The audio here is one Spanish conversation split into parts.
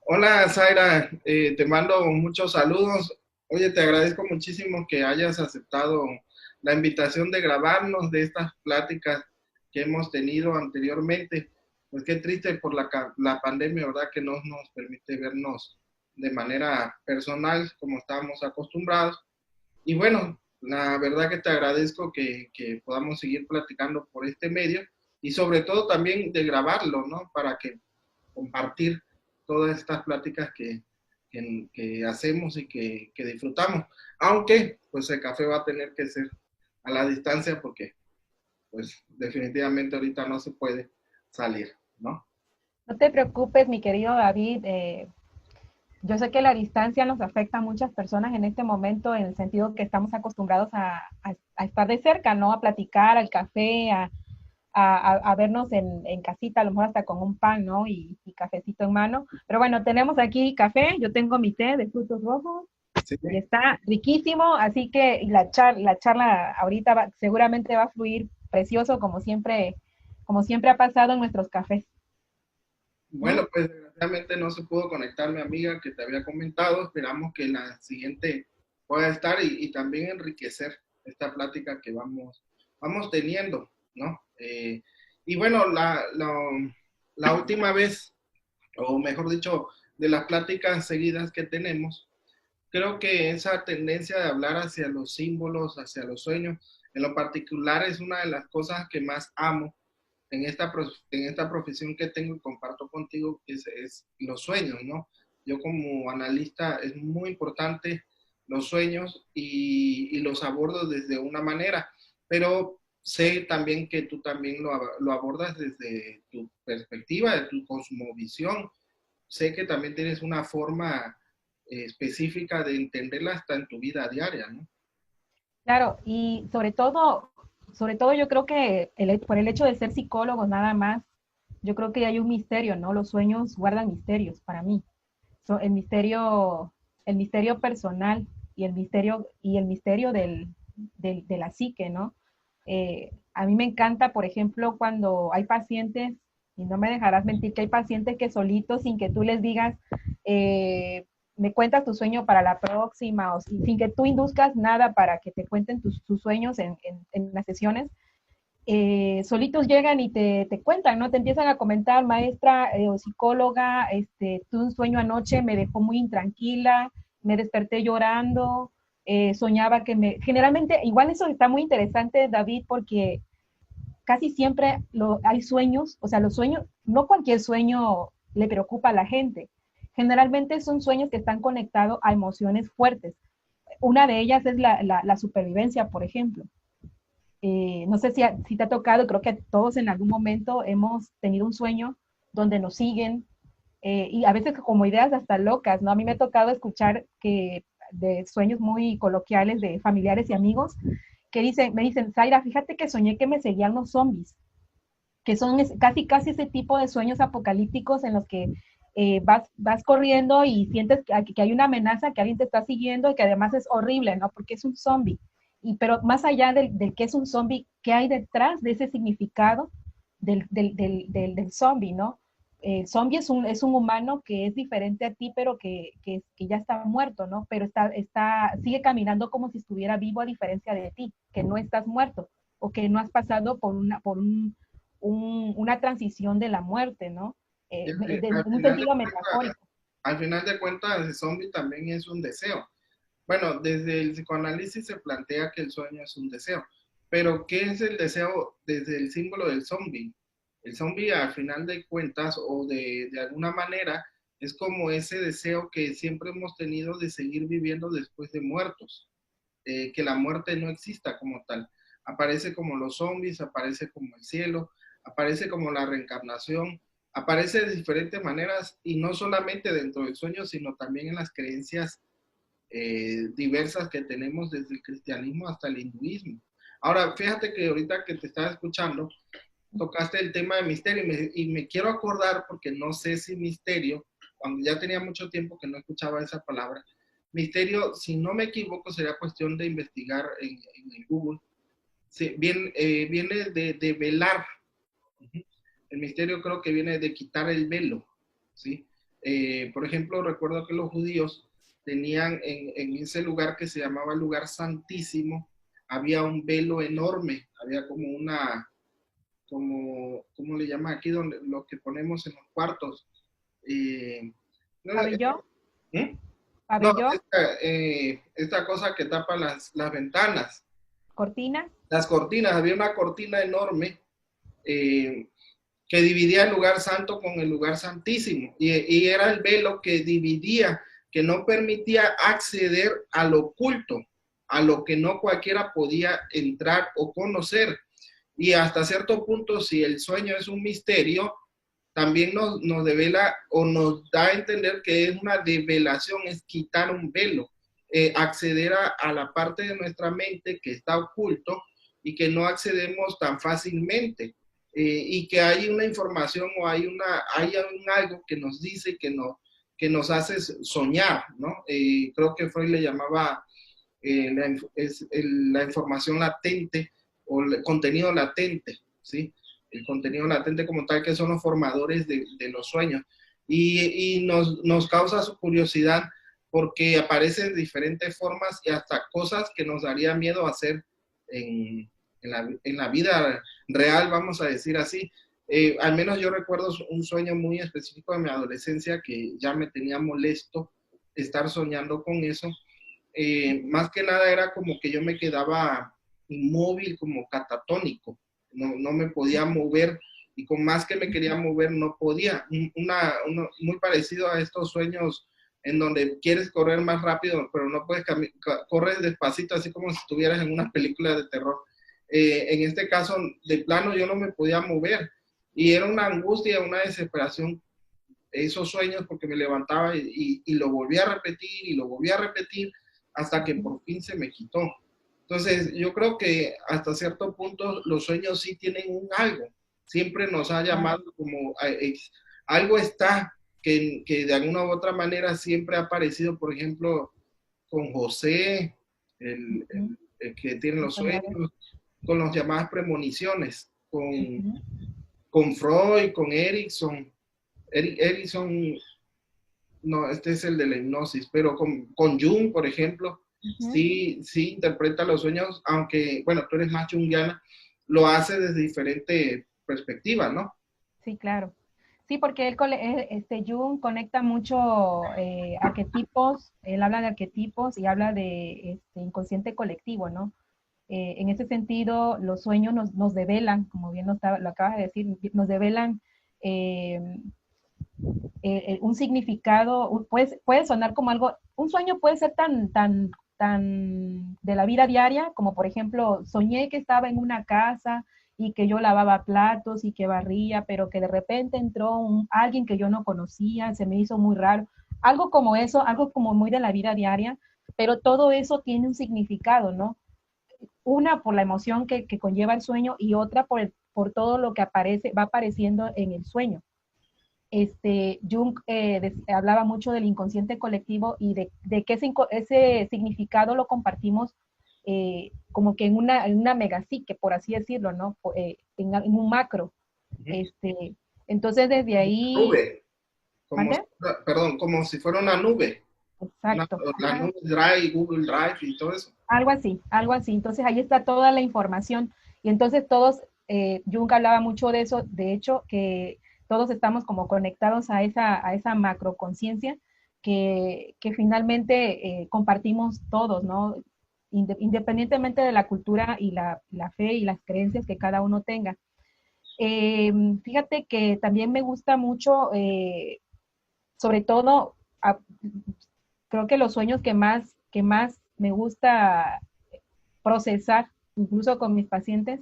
Hola, Zaira, te mando muchos saludos. Oye, te agradezco muchísimo que hayas aceptado la invitación de grabarnos de estas pláticas que hemos tenido anteriormente. Pues qué triste por la pandemia, ¿verdad? Que no nos permite vernos de manera personal como estábamos acostumbrados. Y bueno, la verdad que te agradezco que podamos seguir platicando por este medio y sobre todo también de grabarlo, ¿no? Para que compartir todas estas pláticas que hacemos y que disfrutamos. Aunque, pues el café va a tener que ser a la distancia porque, pues definitivamente ahorita no se puede salir, ¿no? No te preocupes, mi querido David. Yo sé que la distancia nos afecta a muchas personas en este momento en el sentido que estamos acostumbrados a estar de cerca, ¿no? A platicar, al café, a vernos en casita, a lo mejor hasta con un pan, ¿no? Y cafecito en mano. Pero bueno, tenemos aquí café, yo tengo mi té de frutos rojos Sí. y está riquísimo, así que la charla ahorita seguramente va a fluir precioso como siempre ha pasado en nuestros cafés. ¿Mm? Bueno, pues desgraciadamente no se pudo conectar mi amiga que te había comentado. Esperamos que la siguiente pueda estar y también enriquecer esta plática que vamos teniendo, ¿no? Y bueno, la última vez, o mejor dicho, de las pláticas seguidas que tenemos, creo que esa tendencia de hablar hacia los símbolos, hacia los sueños, en lo particular es una de las cosas que más amo en esta profesión que tengo y comparto contigo, es los sueños, ¿no? Yo como analista es muy importante los sueños y los abordo desde una manera, pero sé también que tú también lo abordas desde tu perspectiva, de tu cosmovisión. Sé que también tienes una forma específica de entenderla hasta en tu vida diaria, ¿no? Claro, y sobre todo yo creo que por el hecho de ser psicólogos nada más, yo creo que hay un misterio, ¿no? Los sueños guardan misterios para mí. El misterio personal y el misterio de la psique, ¿no? A mí me encanta, por ejemplo, cuando hay pacientes, y no me dejarás mentir, que hay pacientes que solitos, sin que tú les digas, eh, me cuentas tu sueño para la próxima, o sin que tú induzcas nada para que te cuenten tus sueños en las sesiones, solitos llegan y te cuentan, ¿no? Te empiezan a comentar, maestra o psicóloga, tuve un sueño anoche, me dejó muy intranquila, me desperté llorando, soñaba que me... Generalmente, igual eso está muy interesante, David, porque casi siempre hay sueños, o sea, los sueños, no cualquier sueño le preocupa a la gente. Generalmente son sueños que están conectados a emociones fuertes. Una de ellas es la supervivencia, por ejemplo. No sé si te ha tocado, creo que todos en algún momento hemos tenido un sueño donde nos siguen y a veces como ideas hasta locas, ¿no? A mí me ha tocado escuchar que de sueños muy coloquiales de familiares y amigos que me dicen, Zaira, fíjate que soñé que me seguían los zombies, que son casi ese tipo de sueños apocalípticos en los que vas corriendo y sientes que hay una amenaza, que alguien te está siguiendo y que además es horrible, ¿no? Porque es un zombie. Pero más allá del que es un zombie, ¿qué hay detrás de ese significado del zombie, ¿no? El zombie es un humano que es diferente a ti, pero que ya está muerto, ¿no? Pero sigue caminando como si estuviera vivo a diferencia de ti, que no estás muerto o que no has pasado una transición de la muerte, ¿no? Y En al un final de sentido cuentas, metafórico. al final de cuentas, el zombie también es un deseo. Bueno, desde el psicoanálisis se plantea que el sueño es un deseo, pero ¿qué es el deseo desde el símbolo del zombie? El zombie, al final de cuentas, o de alguna manera, es como ese deseo que siempre hemos tenido de seguir viviendo después de muertos, que la muerte no exista como tal. Aparece como los zombies, aparece como el cielo, aparece como la reencarnación, aparece de diferentes maneras y no solamente dentro del sueño, sino también en las creencias diversas que tenemos desde el cristianismo hasta el hinduismo. Ahora, fíjate que ahorita que te estaba escuchando, tocaste el tema de misterio y me quiero acordar porque no sé si misterio, cuando ya tenía mucho tiempo que no escuchaba esa palabra, misterio, si no me equivoco, sería cuestión de investigar en el Google. Sí, viene de velar. El misterio creo que viene de quitar el velo, ¿sí? Por ejemplo, recuerdo que los judíos tenían en ese lugar que se llamaba el lugar santísimo, había un velo enorme, había como una, ¿cómo le llaman aquí? Donde, lo que ponemos en los cuartos. No, ¿Pabellón? ¿eh? No, ¿Pabellón? esta cosa que tapa las ventanas, ¿Cortina? las cortinas, había una cortina enorme eh, que dividía el lugar santo con el lugar santísimo, y era el velo que dividía, que no permitía acceder al oculto, a lo que no cualquiera podía entrar o conocer. Y hasta cierto punto, si el sueño es un misterio, también nos devela o nos da a entender que es una develación, es quitar un velo, acceder a la parte de nuestra mente que está oculto y que no accedemos tan fácilmente. Y que hay una información o hay algo que nos dice que nos hace soñar, ¿no? Creo que Freud le llamaba la información latente o el contenido latente, ¿sí? El contenido latente como tal, que son los formadores de los sueños. Y nos causa su curiosidad porque aparecen de diferentes formas y hasta cosas que nos daría miedo hacer en la vida real, vamos a decir así. Al menos yo recuerdo un sueño muy específico de mi adolescencia que ya me tenía molesto estar soñando con eso. Más que nada era como que yo me quedaba inmóvil, como catatónico, no me podía mover y con más que me quería mover no podía. Muy parecido a estos sueños en donde quieres correr más rápido, pero no puedes correr despacito, así como si estuvieras en una película de terror. En este caso, de plano, yo no me podía mover y era una angustia, una desesperación esos sueños porque me levantaba y lo volví a repetir y lo volví a repetir hasta que por fin se me quitó. Entonces, yo creo que hasta cierto punto los sueños sí tienen un algo. Siempre nos ha llamado como algo está que de alguna u otra manera siempre ha aparecido, por ejemplo, con José, el que tiene los sueños, con las llamadas premoniciones, con Freud, con Erickson. Erickson, no, este es el de la hipnosis, pero con Jung, por ejemplo, sí interpreta los sueños, aunque, bueno, tú eres más junguiana, lo hace desde diferente perspectiva, ¿no? Sí, claro. Sí, porque Jung conecta mucho arquetipos, él habla de arquetipos y habla de inconsciente colectivo, ¿no? En ese sentido, los sueños nos develan, como bien lo acabas de decir, nos develan eh, un significado, puede sonar como algo, un sueño puede ser tan de la vida diaria, como por ejemplo, soñé que estaba en una casa y que yo lavaba platos y que barría, pero que de repente entró alguien que yo no conocía, se me hizo muy raro, algo como eso, algo como muy de la vida diaria, pero todo eso tiene un significado, ¿no? Una por la emoción que conlleva el sueño y otra por todo lo que va apareciendo en el sueño. Jung hablaba mucho del inconsciente colectivo y de que ese significado lo compartimos como que en una megapsique, por así decirlo, ¿no? En un macro. Entonces, desde ahí... Nube, como, ¿Mande? perdón, como si fuera una nube, Exacto. la nube Drive, Google Drive y todo eso. Algo así, algo así. Entonces ahí está toda la información. Y entonces todos, Jung hablaba mucho de eso, de hecho, que todos estamos como conectados a esa macroconciencia que finalmente compartimos todos, ¿no? Independientemente de la cultura y la fe y las creencias que cada uno tenga. Fíjate que también me gusta mucho, sobre todo, creo que los sueños que más me gusta procesar, incluso con mis pacientes,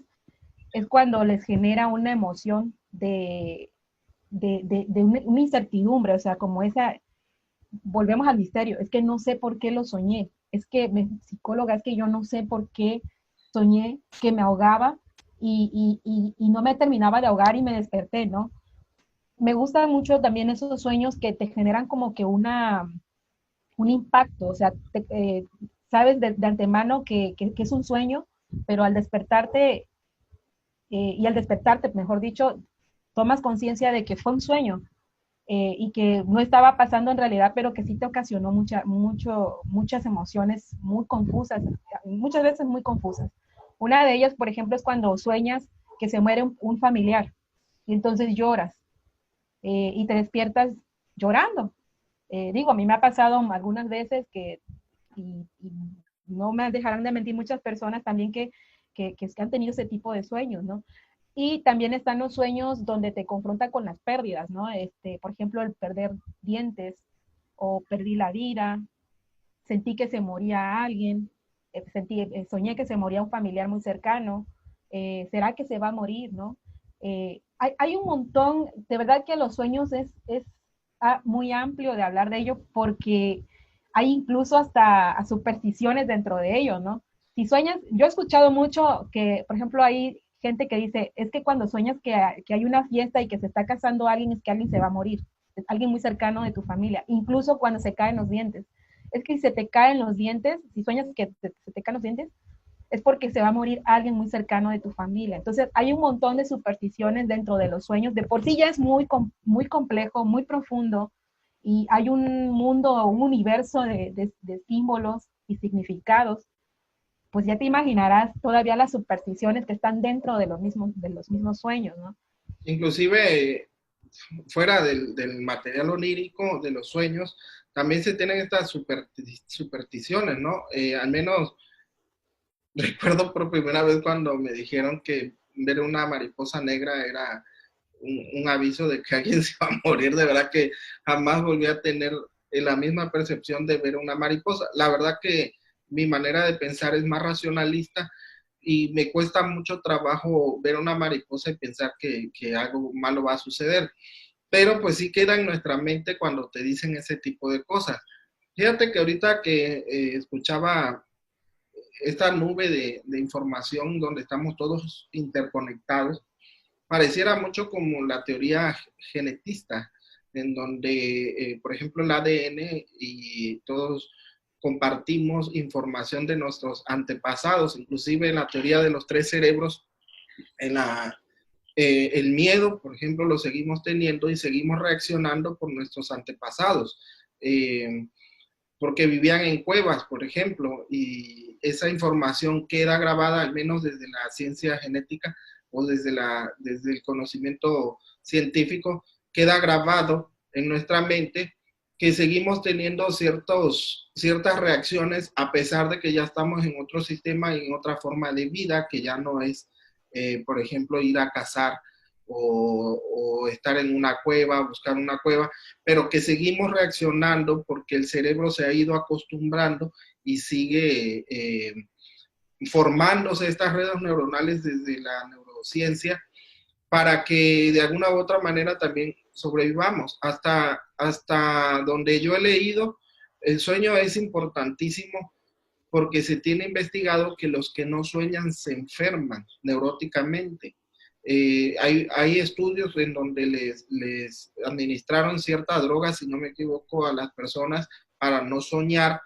es cuando les genera una emoción de una incertidumbre, o sea, como esa, volvemos al misterio, es que no sé por qué lo soñé, es que, psicóloga, es que yo no sé por qué soñé que me ahogaba y no me terminaba de ahogar y me desperté, ¿no? Me gustan mucho también esos sueños que te generan como que un impacto, o sea, sabes de antemano que es un sueño, pero al despertarte, y al despertarte, mejor dicho, tomas conciencia de que fue un sueño. y que no estaba pasando en realidad, pero que sí te ocasionó muchas emociones muy confusas, muchas veces muy confusas. Una de ellas, por ejemplo, es cuando sueñas que se muere un familiar y entonces lloras y te despiertas llorando. Digo, a mí me ha pasado algunas veces y no me dejarán de mentir muchas personas también que han tenido ese tipo de sueños, ¿no? Y también están los sueños donde te confronta con las pérdidas, ¿no? Por ejemplo, el perder dientes o perdí la vida, sentí que se moría alguien, soñé que se moría un familiar muy cercano, ¿será que se va a morir, no? Hay un montón, de verdad que los sueños es muy amplio de hablar de ello porque hay incluso hasta supersticiones dentro de ello, ¿no? Si sueñas, yo he escuchado mucho que, por ejemplo, hay gente que dice, es que cuando sueñas que hay una fiesta y que se está casando alguien, es que alguien se va a morir, es alguien muy cercano de tu familia, incluso cuando se caen los dientes. Es que si se te caen los dientes, si sueñas que se te caen los dientes, es porque se va a morir alguien muy cercano de tu familia. Entonces, hay un montón de supersticiones dentro de los sueños. De por sí ya es muy complejo, muy profundo, y hay un mundo, un universo de símbolos y significados. Pues ya te imaginarás todavía las supersticiones que están dentro de los mismos sueños, ¿no? Inclusive, fuera del material onírico, de los sueños, también se tienen estas supersticiones, ¿no? Al menos recuerdo por primera vez cuando me dijeron que ver una mariposa negra era un aviso de que alguien se va a morir. De verdad que jamás volví a tener la misma percepción de ver una mariposa. La verdad que mi manera de pensar es más racionalista y me cuesta mucho trabajo ver una mariposa y pensar que algo malo va a suceder. Pero pues sí queda en nuestra mente cuando te dicen ese tipo de cosas. Fíjate que ahorita que escuchaba esta nube de información donde estamos todos interconectados, pareciera mucho como la teoría genetista, en donde, por ejemplo, el ADN y todos compartimos información de nuestros antepasados, inclusive en la teoría de los tres cerebros, en el miedo, por ejemplo, lo seguimos teniendo y seguimos reaccionando por nuestros antepasados. Porque vivían en cuevas, por ejemplo, y esa información queda grabada, al menos desde la ciencia genética o desde el conocimiento científico, queda grabado en nuestra mente que seguimos teniendo ciertas reacciones a pesar de que ya estamos en otro sistema y en otra forma de vida, que ya no es, por ejemplo, ir a cazar o estar en una cueva, buscar una cueva, pero que seguimos reaccionando porque el cerebro se ha ido acostumbrando y sigue formándose estas redes neuronales desde la neurociencia para que de alguna u otra manera también sobrevivamos. Hasta donde yo he leído, el sueño es importantísimo porque se tiene investigado que los que no sueñan se enferman neuróticamente. Hay estudios en donde les administraron cierta droga, si no me equivoco, a las personas para no soñar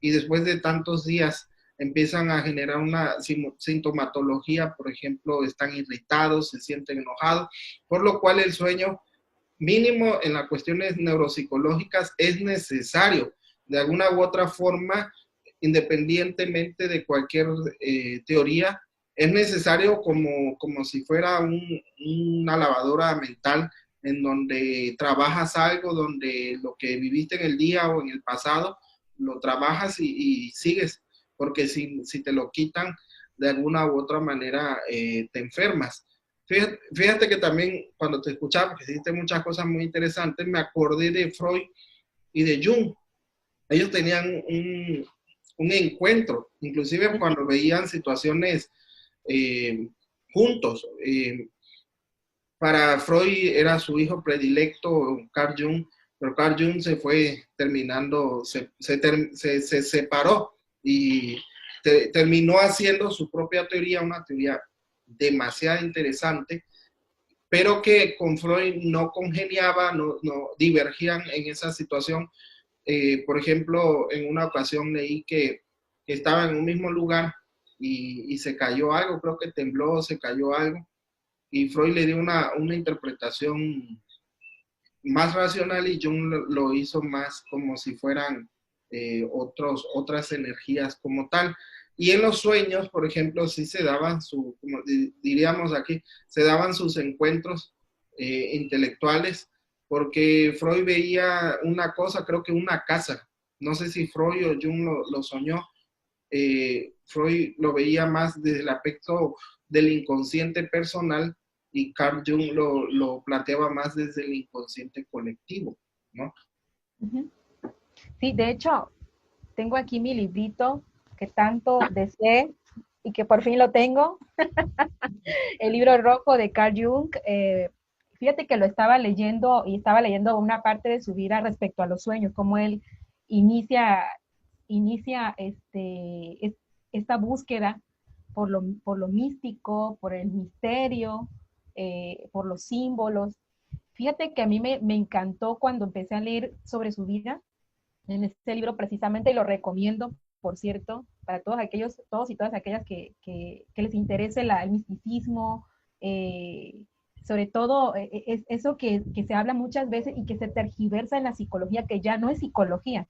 y después de tantos días empiezan a generar una sintomatología, por ejemplo, están irritados, se sienten enojados, por lo cual el sueño mínimo en las cuestiones neuropsicológicas es necesario de alguna u otra forma, independientemente de cualquier teoría, es necesario como si fuera una lavadora mental en donde trabajas algo, donde lo que viviste en el día o en el pasado, lo trabajas y sigues, porque si te lo quitan, de alguna u otra manera te enfermas. Fíjate que también cuando te escuchaba, porque hiciste muchas cosas muy interesantes, me acordé de Freud y de Jung. Ellos tenían un encuentro, inclusive cuando veían situaciones eh, juntos. Para Freud era su hijo predilecto, Carl Jung, pero Carl Jung se fue terminando, se separó y terminó haciendo su propia teoría, una teoría demasiado interesante, pero que con Freud no congeniaba, no divergían en esa situación. Por ejemplo, en una ocasión leí que estaba en un mismo lugar y se cayó algo, creo que tembló, se cayó algo, y Freud le dio una interpretación más racional y Jung lo hizo más como si fueran otras energías como tal. Y en los sueños, por ejemplo, sí se daban como diríamos aquí, se daban sus encuentros intelectuales, porque Freud veía una cosa, creo que una casa, no sé si Freud o Jung lo soñó, Freud lo veía más desde el aspecto del inconsciente personal y Carl Jung lo planteaba más desde el inconsciente colectivo, ¿no? Ujú. Sí, de hecho, tengo aquí mi librito que tanto deseé y que por fin lo tengo, el libro rojo de Carl Jung. Fíjate que lo estaba leyendo y estaba leyendo una parte de su vida respecto a los sueños, cómo él inicia, inicia esta búsqueda por lo místico, por el misterio, por los símbolos. Fíjate que a mí me encantó cuando empecé a leer sobre su vida en este libro precisamente, y lo recomiendo, por cierto, para todos aquellos, todos y todas aquellas que les interese el misticismo, eh, sobre todo es eso que se habla muchas veces y que se tergiversa en la psicología, que ya no es psicología.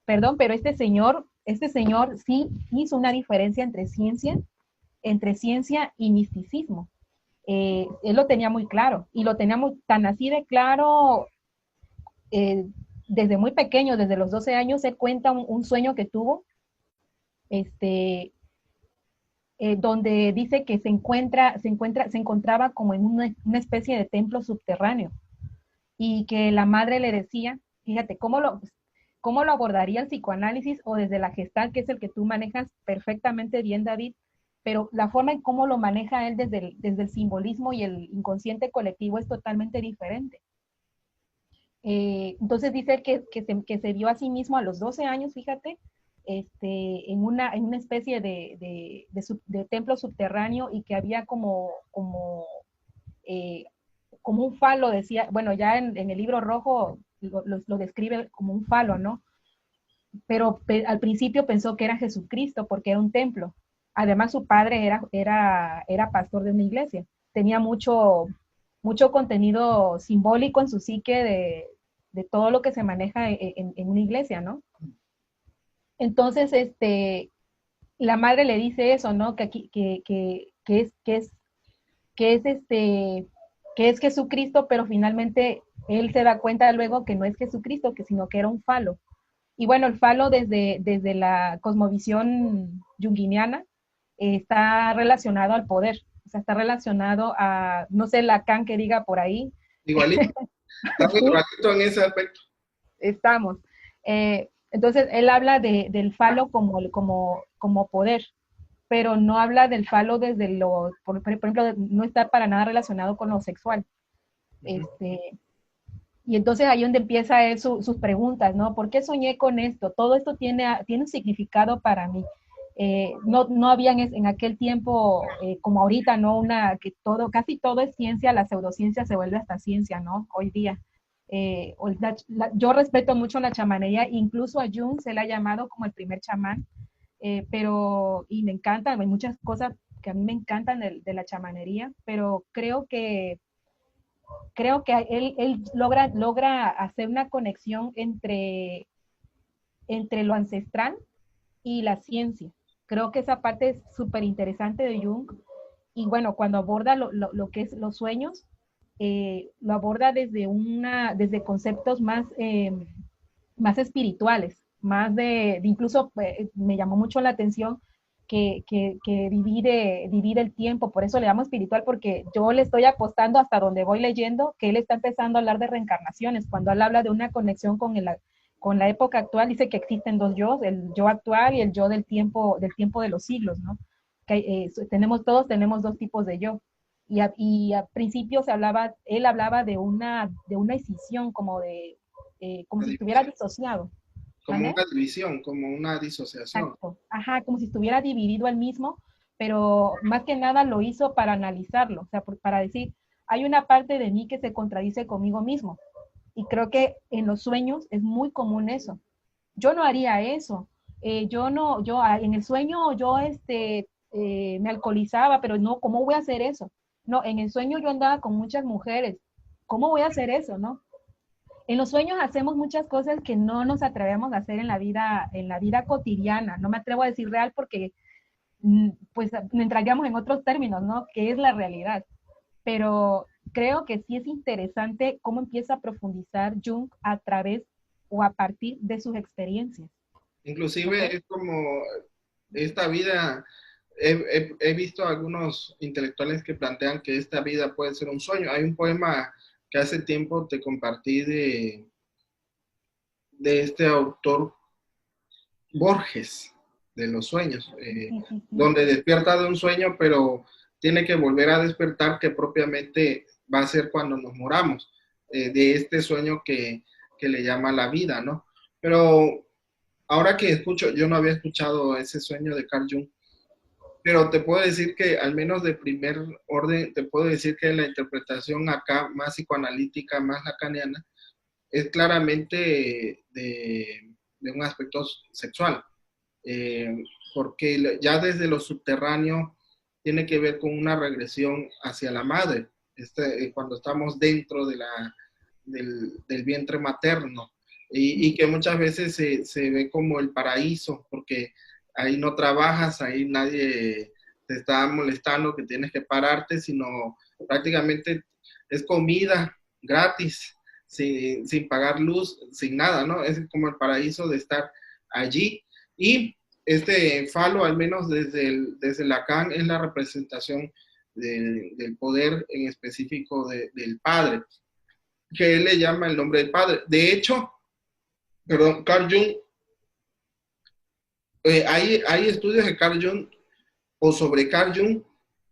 Perdón, pero este señor sí hizo una diferencia entre ciencia y misticismo. Él lo tenía muy claro, y lo tenía tan así de claro eh, desde muy pequeño, desde los 12 años. Él cuenta un sueño que tuvo, este, donde dice que se encontraba como en una especie de templo subterráneo, y que la madre le decía, fíjate, cómo lo abordaría el psicoanálisis o desde la gestal, que es el que tú manejas perfectamente bien, David, pero la forma en cómo lo maneja él desde el simbolismo y el inconsciente colectivo es totalmente diferente. Entonces dice que se vio a sí mismo a los 12 años, fíjate, en una especie de templo subterráneo, y que había eh, como un falo, decía, bueno, ya en el libro rojo lo describe como un falo, ¿no? Pero al principio pensó que era Jesucristo porque era un templo. Además, su padre era pastor de una iglesia. Tenía mucho contenido simbólico en su psique de todo lo que se maneja en una iglesia, ¿no? Entonces, la madre le dice eso, ¿no? Que es que es Jesucristo, pero finalmente él se da cuenta luego que no es Jesucristo, sino que era un falo. Y bueno, el falo desde la cosmovisión junguiana está relacionado al poder, o sea, está relacionado a, no sé, Lacan que diga por ahí. Igualito, estamos Sí, igualito en ese aspecto. estamos. Entonces, él habla del falo como poder, pero no habla del falo desde por ejemplo, no está para nada relacionado con lo sexual. Uh -huh. Y entonces ahí donde empieza él sus preguntas, ¿no? ¿Por qué soñé con esto? Todo esto tiene un significado para mí. No había en aquel tiempo, como ahorita, ¿no? Casi todo es ciencia, la pseudociencia se vuelve hasta ciencia, ¿no? Hoy día. Yo respeto mucho la chamanería, incluso a Jung se le ha llamado como el primer chamán, y me encantan, hay muchas cosas que a mí me encantan de la chamanería, pero creo que él logra hacer una conexión entre lo ancestral y la ciencia. Creo que esa parte es súper interesante de Jung. Y bueno, cuando aborda lo que es los sueños, lo aborda desde conceptos más espirituales, más incluso me llamó mucho la atención que divide el tiempo. Por eso le llamo espiritual, porque yo le estoy apostando hasta donde voy leyendo que él está empezando a hablar de reencarnaciones. Cuando él habla de una conexión con la época actual, dice que existen dos yo, el yo actual y el yo del tiempo de los siglos, ¿no? Que todos tenemos dos tipos de yo. Y a principio él hablaba de una escisión, como si estuviera disociado. Como ¿Vale? una división, como una disociación. Exacto. Ajá, como si estuviera dividido el mismo, pero más que nada lo hizo para analizarlo, o sea, para decir, hay una parte de mí que se contradice conmigo mismo. Y creo que en los sueños es muy común eso. Yo no haría eso. Yo no, yo en el sueño yo me alcoholizaba, pero no, ¿cómo voy a hacer eso? No, en el sueño yo andaba con muchas mujeres. ¿Cómo voy a hacer eso, no? En los sueños hacemos muchas cosas que no nos atrevemos a hacer en la vida cotidiana. No me atrevo a decir real porque pues entraríamos en otros términos, ¿no? ¿Qué es la realidad? Pero creo que sí es interesante cómo empieza a profundizar Jung a través o a partir de sus experiencias, ¿no Inclusive crees? es como esta vida, he visto algunos intelectuales que plantean que esta vida puede ser un sueño. Hay un poema que hace tiempo te compartí de este autor Borges, de los sueños, Sí, sí, sí. donde despierta de un sueño, pero tiene que volver a despertar, que propiamente va a ser cuando nos moramos, de este sueño que le llama la vida, ¿no? Pero ahora que escucho, yo no había escuchado ese sueño de Carl Jung, pero te puedo decir que al menos de primer orden, te puedo decir que la interpretación acá más psicoanalítica, más lacaniana, es claramente de un aspecto sexual, eh, porque ya desde lo subterráneo tiene que ver con una regresión hacia la madre, cuando estamos dentro del vientre materno, y que muchas veces se ve como el paraíso, porque ahí no trabajas, ahí nadie te está molestando que tienes que pararte, sino prácticamente es comida gratis, sin pagar luz, sin nada, ¿no? Es como el paraíso de estar allí. Y este falo, al menos desde Lacan, es la representación del poder en específico del padre, que él le llama el nombre del padre. De hecho, perdón, Carl Jung, hay estudios de Carl Jung o sobre Carl Jung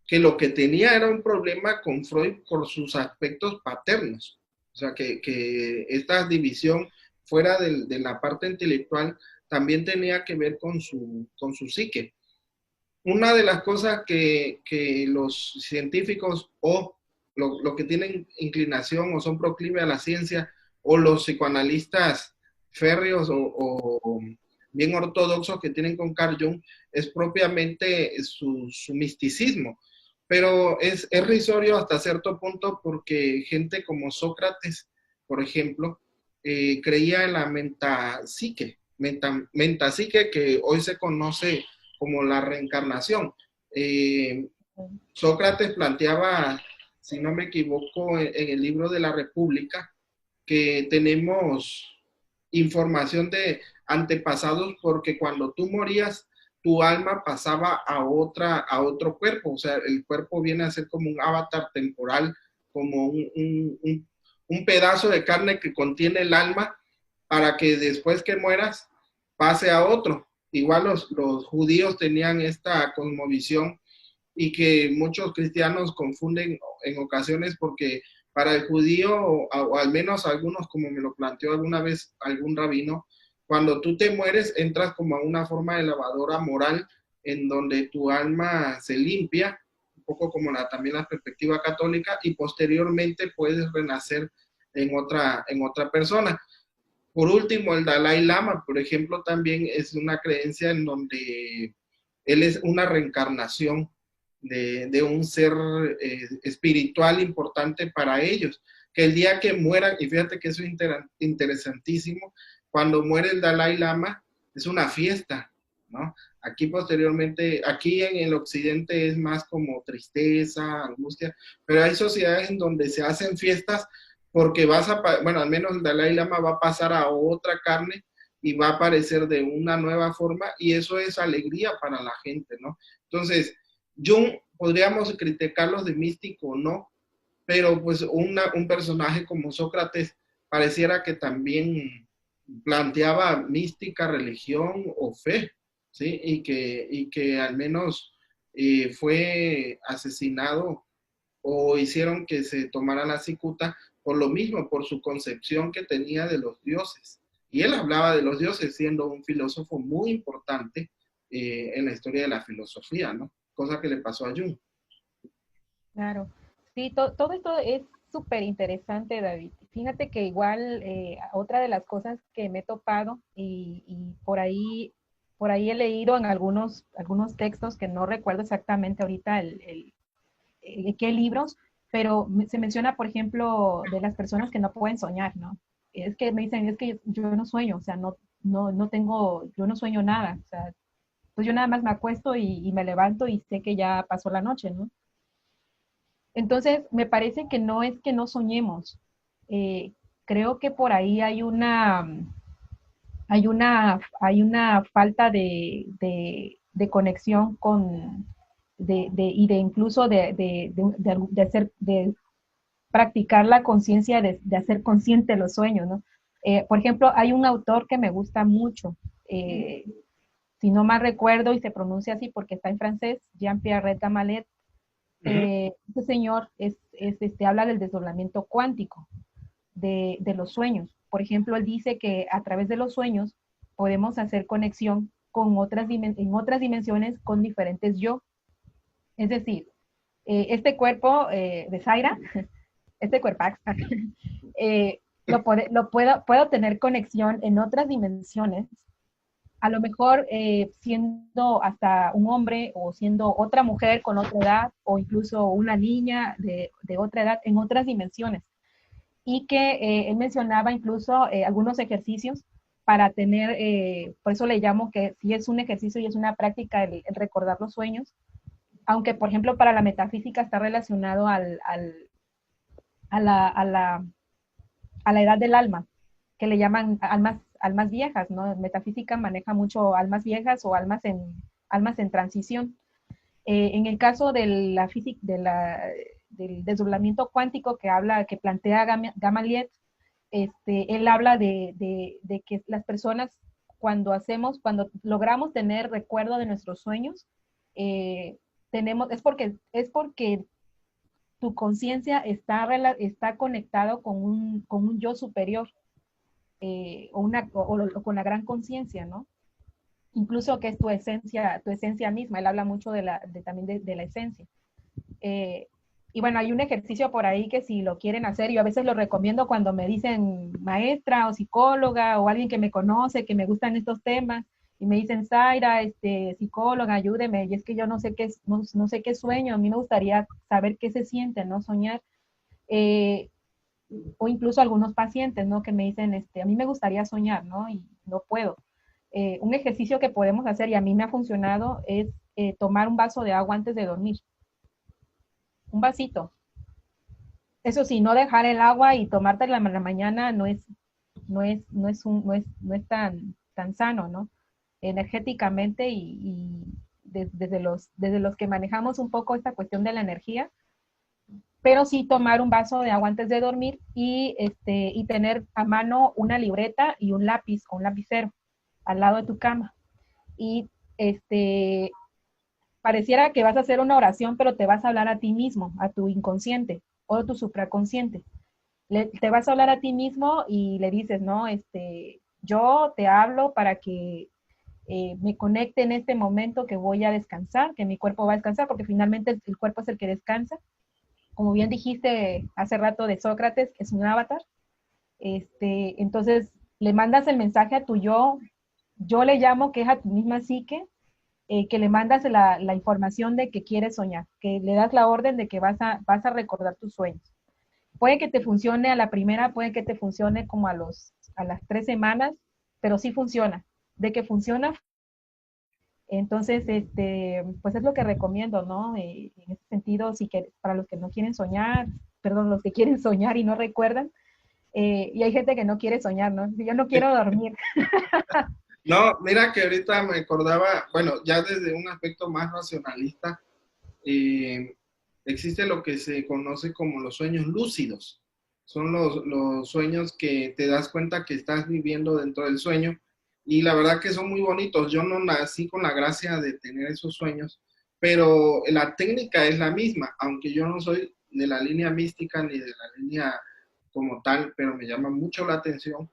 que lo que tenía era un problema con Freud por sus aspectos paternos. O sea, que esta división fuera de la parte intelectual también tenía que ver con su psique. Una de las cosas que los científicos o lo que tienen inclinación o son proclives a la ciencia o los psicoanalistas férreos o bien ortodoxos que tienen con Carl Jung es propiamente su misticismo. Pero es risorio hasta cierto punto porque gente como Sócrates, por ejemplo, creía en la mentapsique que hoy se conoce como la reencarnación. Eh, Sócrates planteaba, si no me equivoco, en el libro de la República, que tenemos información de antepasados porque cuando tú morías, tu alma pasaba a otro cuerpo, o sea, el cuerpo viene a ser como un avatar temporal, como un pedazo de carne que contiene el alma para que después que mueras pase a otro. Igual los judíos tenían esta cosmovisión y que muchos cristianos confunden en ocasiones porque para el judío, o al menos algunos, como me lo planteó alguna vez algún rabino, cuando tú te mueres entras como a una forma de lavadora moral en donde tu alma se limpia, un poco como también la perspectiva católica, y posteriormente puedes renacer en otra persona. Por último, el Dalai Lama, por ejemplo, también es una creencia en donde él es una reencarnación de un ser espiritual importante para ellos. Que el día que mueran, y fíjate que eso es interesantísimo, cuando muere el Dalai Lama es una fiesta, ¿no? Aquí posteriormente, aquí en el occidente es más como tristeza, angustia, pero hay sociedades en donde se hacen fiestas porque bueno, al menos el Dalai Lama va a pasar a otra carne y va a aparecer de una nueva forma y eso es alegría para la gente, ¿no? Entonces, Jung podríamos criticarlos de místico o no, pero pues un personaje como Sócrates pareciera que también planteaba mística, religión o fe, ¿sí? Y que al menos fue asesinado o hicieron que se tomara la cicuta por lo mismo, por su concepción que tenía de los dioses. Y él hablaba de los dioses siendo un filósofo muy importante en la historia de la filosofía, ¿no? Cosa que le pasó a Jung. Claro. Sí, todo esto es súper interesante, David. Fíjate que igual otra de las cosas que me he topado y por ahí he leído en algunos textos que no recuerdo exactamente ahorita qué libros, pero se menciona, por ejemplo, de las personas que no pueden soñar, ¿no? es que me dicen, es que yo no sueño, o sea, no tengo, yo no sueño nada, o sea, pues yo nada más me acuesto y me levanto y sé que ya pasó la noche, ¿no? Entonces, me parece que no es que no soñemos. Eh, Creo que por ahí hay una falta de conexión con, y de incluso de hacer, de practicar la conciencia, de hacer consciente los sueños, ¿no? Por ejemplo, hay un autor que me gusta mucho, eh, si no mal recuerdo, y se pronuncia así porque está en francés, Jean-Pierre Gamalet. Ujú. Este señor habla del desdoblamiento cuántico de los sueños. Por ejemplo, él dice que a través de los sueños podemos hacer conexión con en otras dimensiones con diferentes yo. Es decir, este cuerpo de Zaira, este cuerpax, puedo tener conexión en otras dimensiones, a lo mejor siendo hasta un hombre o siendo otra mujer con otra edad o incluso una niña de otra edad en otras dimensiones. Y que él mencionaba incluso algunos ejercicios para tener, por eso le llamo que sí es un ejercicio y es una práctica el recordar los sueños, aunque por ejemplo para la metafísica está relacionado a, la, a, la, a la edad del alma, que le llaman almas viejas, ¿no? Metafísica maneja mucho almas viejas o almas en transición. En el caso de la física, del desdoblamiento cuántico que plantea Gamaliel, él habla de que las personas cuando logramos tener recuerdo de nuestros sueños, es porque tu conciencia está conectado con un yo superior, o con la gran conciencia, ¿no? Incluso que es tu esencia misma. Él habla mucho también de la esencia. Eh, y bueno, hay un ejercicio por ahí que si lo quieren hacer, yo a veces lo recomiendo cuando me dicen maestra o psicóloga o alguien que me conoce, que me gustan estos temas, y me dicen, Zaira, psicóloga, ayúdeme, y es que yo no sé no sé qué sueño, a mí me gustaría saber qué se siente, ¿no? Soñar. Eh, o incluso algunos pacientes, ¿no? Que me dicen, a mí me gustaría soñar, ¿no? Y no puedo. Un ejercicio que podemos hacer y a mí me ha funcionado es tomar un vaso de agua antes de dormir, un vasito. Eso sí, no dejar el agua y tomártela en la mañana no es tan sano, ¿no? Energéticamente desde los que manejamos un poco esta cuestión de la energía, pero sí tomar un vaso de agua antes de dormir y tener a mano una libreta y un lápiz o un lapicero al lado de tu cama. Y este, pareciera que vas a hacer una oración, pero te vas a hablar a ti mismo, a tu inconsciente o a tu supraconsciente. Te vas a hablar a ti mismo y le dices, ¿no? Yo te hablo para que me conecte en este momento que voy a descansar, que mi cuerpo va a descansar, porque finalmente el cuerpo es el que descansa. Como bien dijiste hace rato de Sócrates, es un avatar. Entonces, le mandas el mensaje a tu yo le llamo que es a tu misma psique, que le mandas la información de que quieres soñar, que le das la orden de que vas a recordar tus sueños. Puede que te funcione a la primera, puede que te funcione como a las 3 semanas, pero sí funciona. De que funciona, entonces, pues es lo que recomiendo, ¿no? En ese sentido, para los que no quieren soñar, perdón, los que quieren soñar y no recuerdan, y hay gente que no quiere soñar, ¿no? Yo no quiero dormir. No, mira que ahorita me acordaba, bueno, ya desde un aspecto más racionalista, eh, existe lo que se conoce como los sueños lúcidos. Son los sueños que te das cuenta que estás viviendo dentro del sueño y la verdad que son muy bonitos. Yo no nací con la gracia de tener esos sueños, pero la técnica es la misma, aunque yo no soy de la línea mística ni de la línea como tal, pero me llama mucho la atención,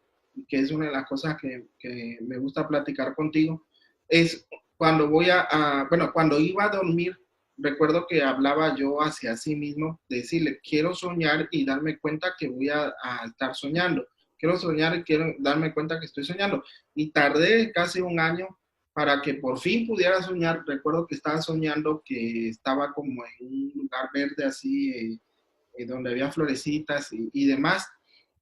que es una de las cosas que me gusta platicar contigo, es cuando bueno, cuando iba a dormir, recuerdo que hablaba yo hacia sí mismo, decirle, quiero soñar y darme cuenta que voy a estar soñando. Quiero soñar y quiero darme cuenta que estoy soñando. Y tardé casi un año para que por fin pudiera soñar. Recuerdo que estaba soñando que estaba como en un lugar verde así, donde había florecitas y demás.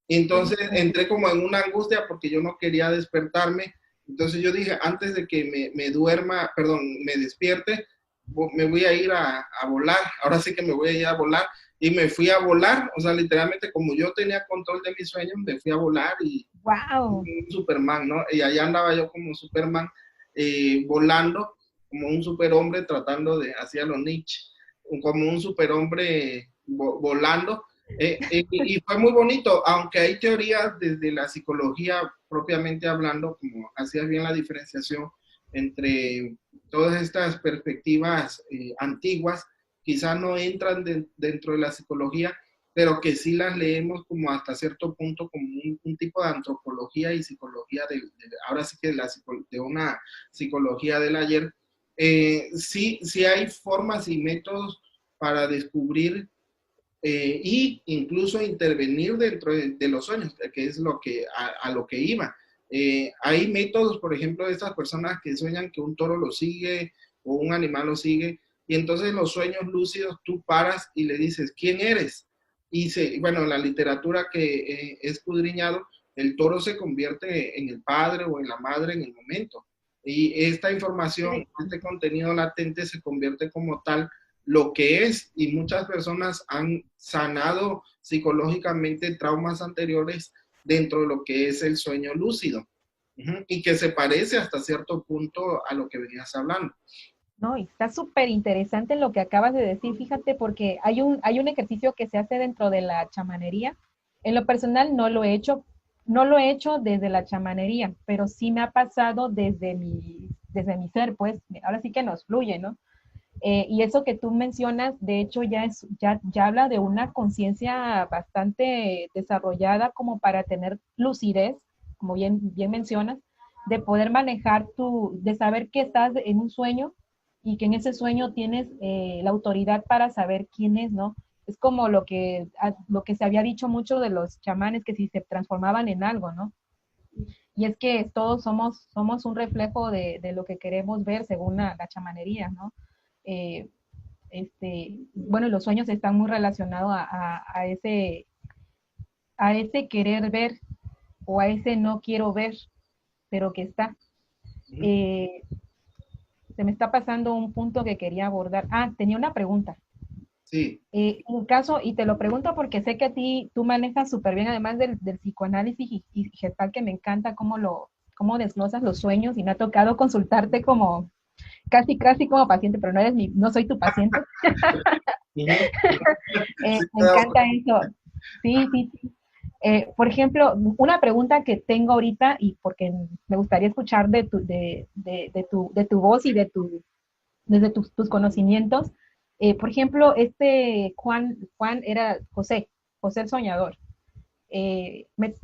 Entonces entré como en una angustia porque yo no quería despertarme. Entonces yo dije, antes de que me duerma, perdón, me despierte, me voy a ir a volar. Ahora sí que me voy a ir a volar. Y me fui a volar, o sea, literalmente como yo tenía control de mis sueños, me fui a volar y Wow. un Superman, ¿no? Y allá andaba yo como Superman, volando, como un superhombre tratando de, hacía los Nietzsche, como un superhombre volando. Y fue muy bonito, aunque hay teorías desde la psicología propiamente hablando, como hacías bien la diferenciación entre todas estas perspectivas antiguas, quizás no entran dentro de la psicología, pero que sí las leemos como hasta cierto punto como un tipo de antropología y psicología ahora sí que de una psicología del ayer. Sí, sí hay formas y métodos para descubrir y incluso intervenir dentro de los sueños, que es lo que, a lo que iba. Hay métodos, por ejemplo, de estas personas que sueñan que un toro lo sigue o un animal lo sigue, y entonces en los sueños lúcidos tú paras y le dices, ¿quién eres? Y bueno, en la literatura que he escudriñado, el toro se convierte en el padre o en la madre en el momento. Y esta información, este contenido latente se convierte como tal lo que es, y muchas personas han sanado psicológicamente traumas anteriores dentro de lo que es el sueño lúcido, y que se parece hasta cierto punto a lo que venías hablando. No, y está súper interesante lo que acabas de decir, fíjate, porque hay un ejercicio que se hace dentro de la chamanería. En lo personal no lo he hecho, no lo he hecho desde la chamanería, pero sí me ha pasado desde mi ser, pues, ahora sí que nos fluye, ¿no? Y eso que tú mencionas, de hecho, ya habla de una conciencia bastante desarrollada como para tener lucidez, como bien mencionas, de poder manejar de saber que estás en un sueño y que en ese sueño tienes la autoridad para saber quién es, ¿no? Es como lo que se había dicho mucho de los chamanes, que si se transformaban en algo, ¿no? Y es que todos somos un reflejo de lo que queremos ver según la chamanería, ¿no? Eh, bueno, los sueños están muy relacionados a ese querer ver o a ese no quiero ver, pero que está. Eh, Se me está pasando un punto que quería abordar. Ah, tenía una pregunta. Sí. En caso, y te lo pregunto porque sé que a ti tú manejas súper bien, además del psicoanálisis y gestal, que me encanta cómo desglosas los sueños, y me ha tocado consultarte como casi como paciente, pero no soy tu paciente. Sí, Me encanta eso. Sí, sí, sí. Por ejemplo, una pregunta que tengo ahorita, y porque me gustaría escuchar de tu voz y desde tus conocimientos. Por ejemplo, Juan era José el Soñador.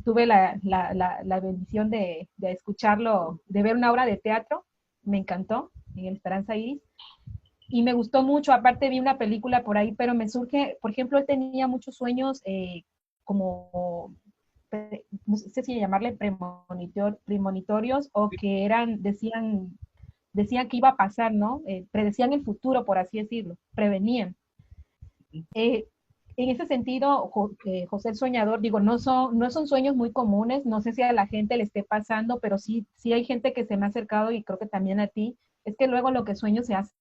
Tuve la bendición de escucharlo, de ver una obra de teatro, me encantó, en el Esperanza Iris, y me gustó mucho. Aparte vi una película por ahí, pero me surge, por ejemplo, él tenía muchos sueños como, no sé si llamarle premonitorios, o que decían que iba a pasar, ¿no? Predecían el futuro, por así decirlo, prevenían. Eh, en ese sentido, José el Soñador, digo, no son sueños muy comunes, no sé si a la gente le esté pasando, pero sí hay gente que se me ha acercado, y creo que también a ti, es que luego lo que sueño se hace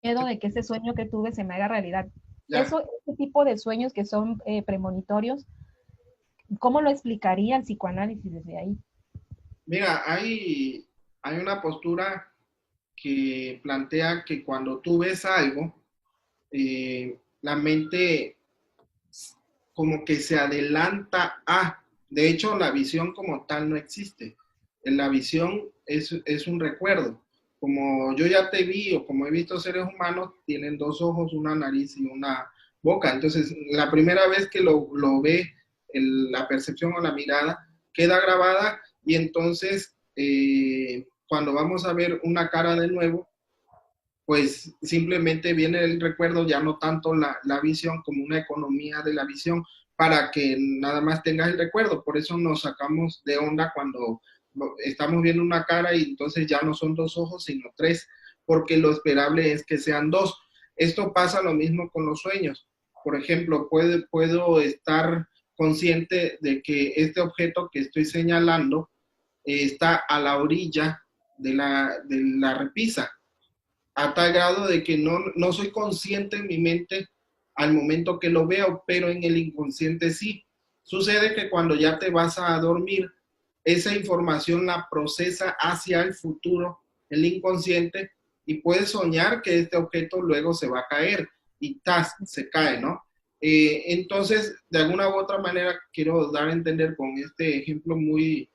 miedo de que ese sueño que tuve se me haga realidad. Ya. Ese tipo de sueños que son premonitorios, ¿cómo lo explicaría el psicoanálisis desde ahí? Mira, hay una postura que plantea que cuando tú ves algo, la mente como que se adelanta a, de hecho la visión como tal no existe. La visión es un recuerdo. Como yo ya te vi o como he visto seres humanos, tienen dos ojos, una nariz y una boca. Entonces, la primera vez que lo ve, la percepción o la mirada queda grabada, y entonces cuando vamos a ver una cara de nuevo, pues simplemente viene el recuerdo, ya no tanto la visión como una economía de la visión, para que nada más tengas el recuerdo. Por eso nos sacamos de onda cuando estamos viendo una cara y entonces ya no son dos ojos, sino tres, porque lo esperable es que sean dos. Esto pasa lo mismo con los sueños. Por ejemplo, puedo estar consciente de que este objeto que estoy señalando está a la orilla de la repisa, a tal grado de que no soy consciente en mi mente al momento que lo veo, pero en el inconsciente sí. Sucede que cuando ya te vas a dormir, esa información la procesa hacia el futuro, el inconsciente, y puedes soñar que este objeto luego se va a caer y ¡tas! Se cae, ¿no? Entonces, de alguna u otra manera, quiero dar a entender con este ejemplo muy,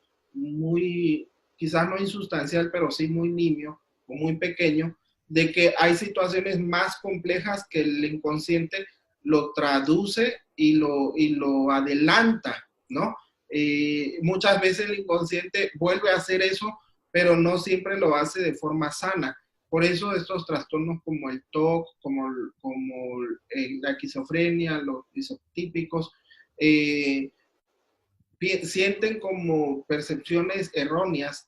quizás no insustancial, pero sí muy nimio o muy pequeño, de que hay situaciones más complejas que el inconsciente lo traduce y lo adelanta, ¿no? Muchas veces el inconsciente vuelve a hacer eso, pero no siempre lo hace de forma sana. Por eso estos trastornos como el TOC, como la esquizofrenia, los disotípicos, sienten como percepciones erróneas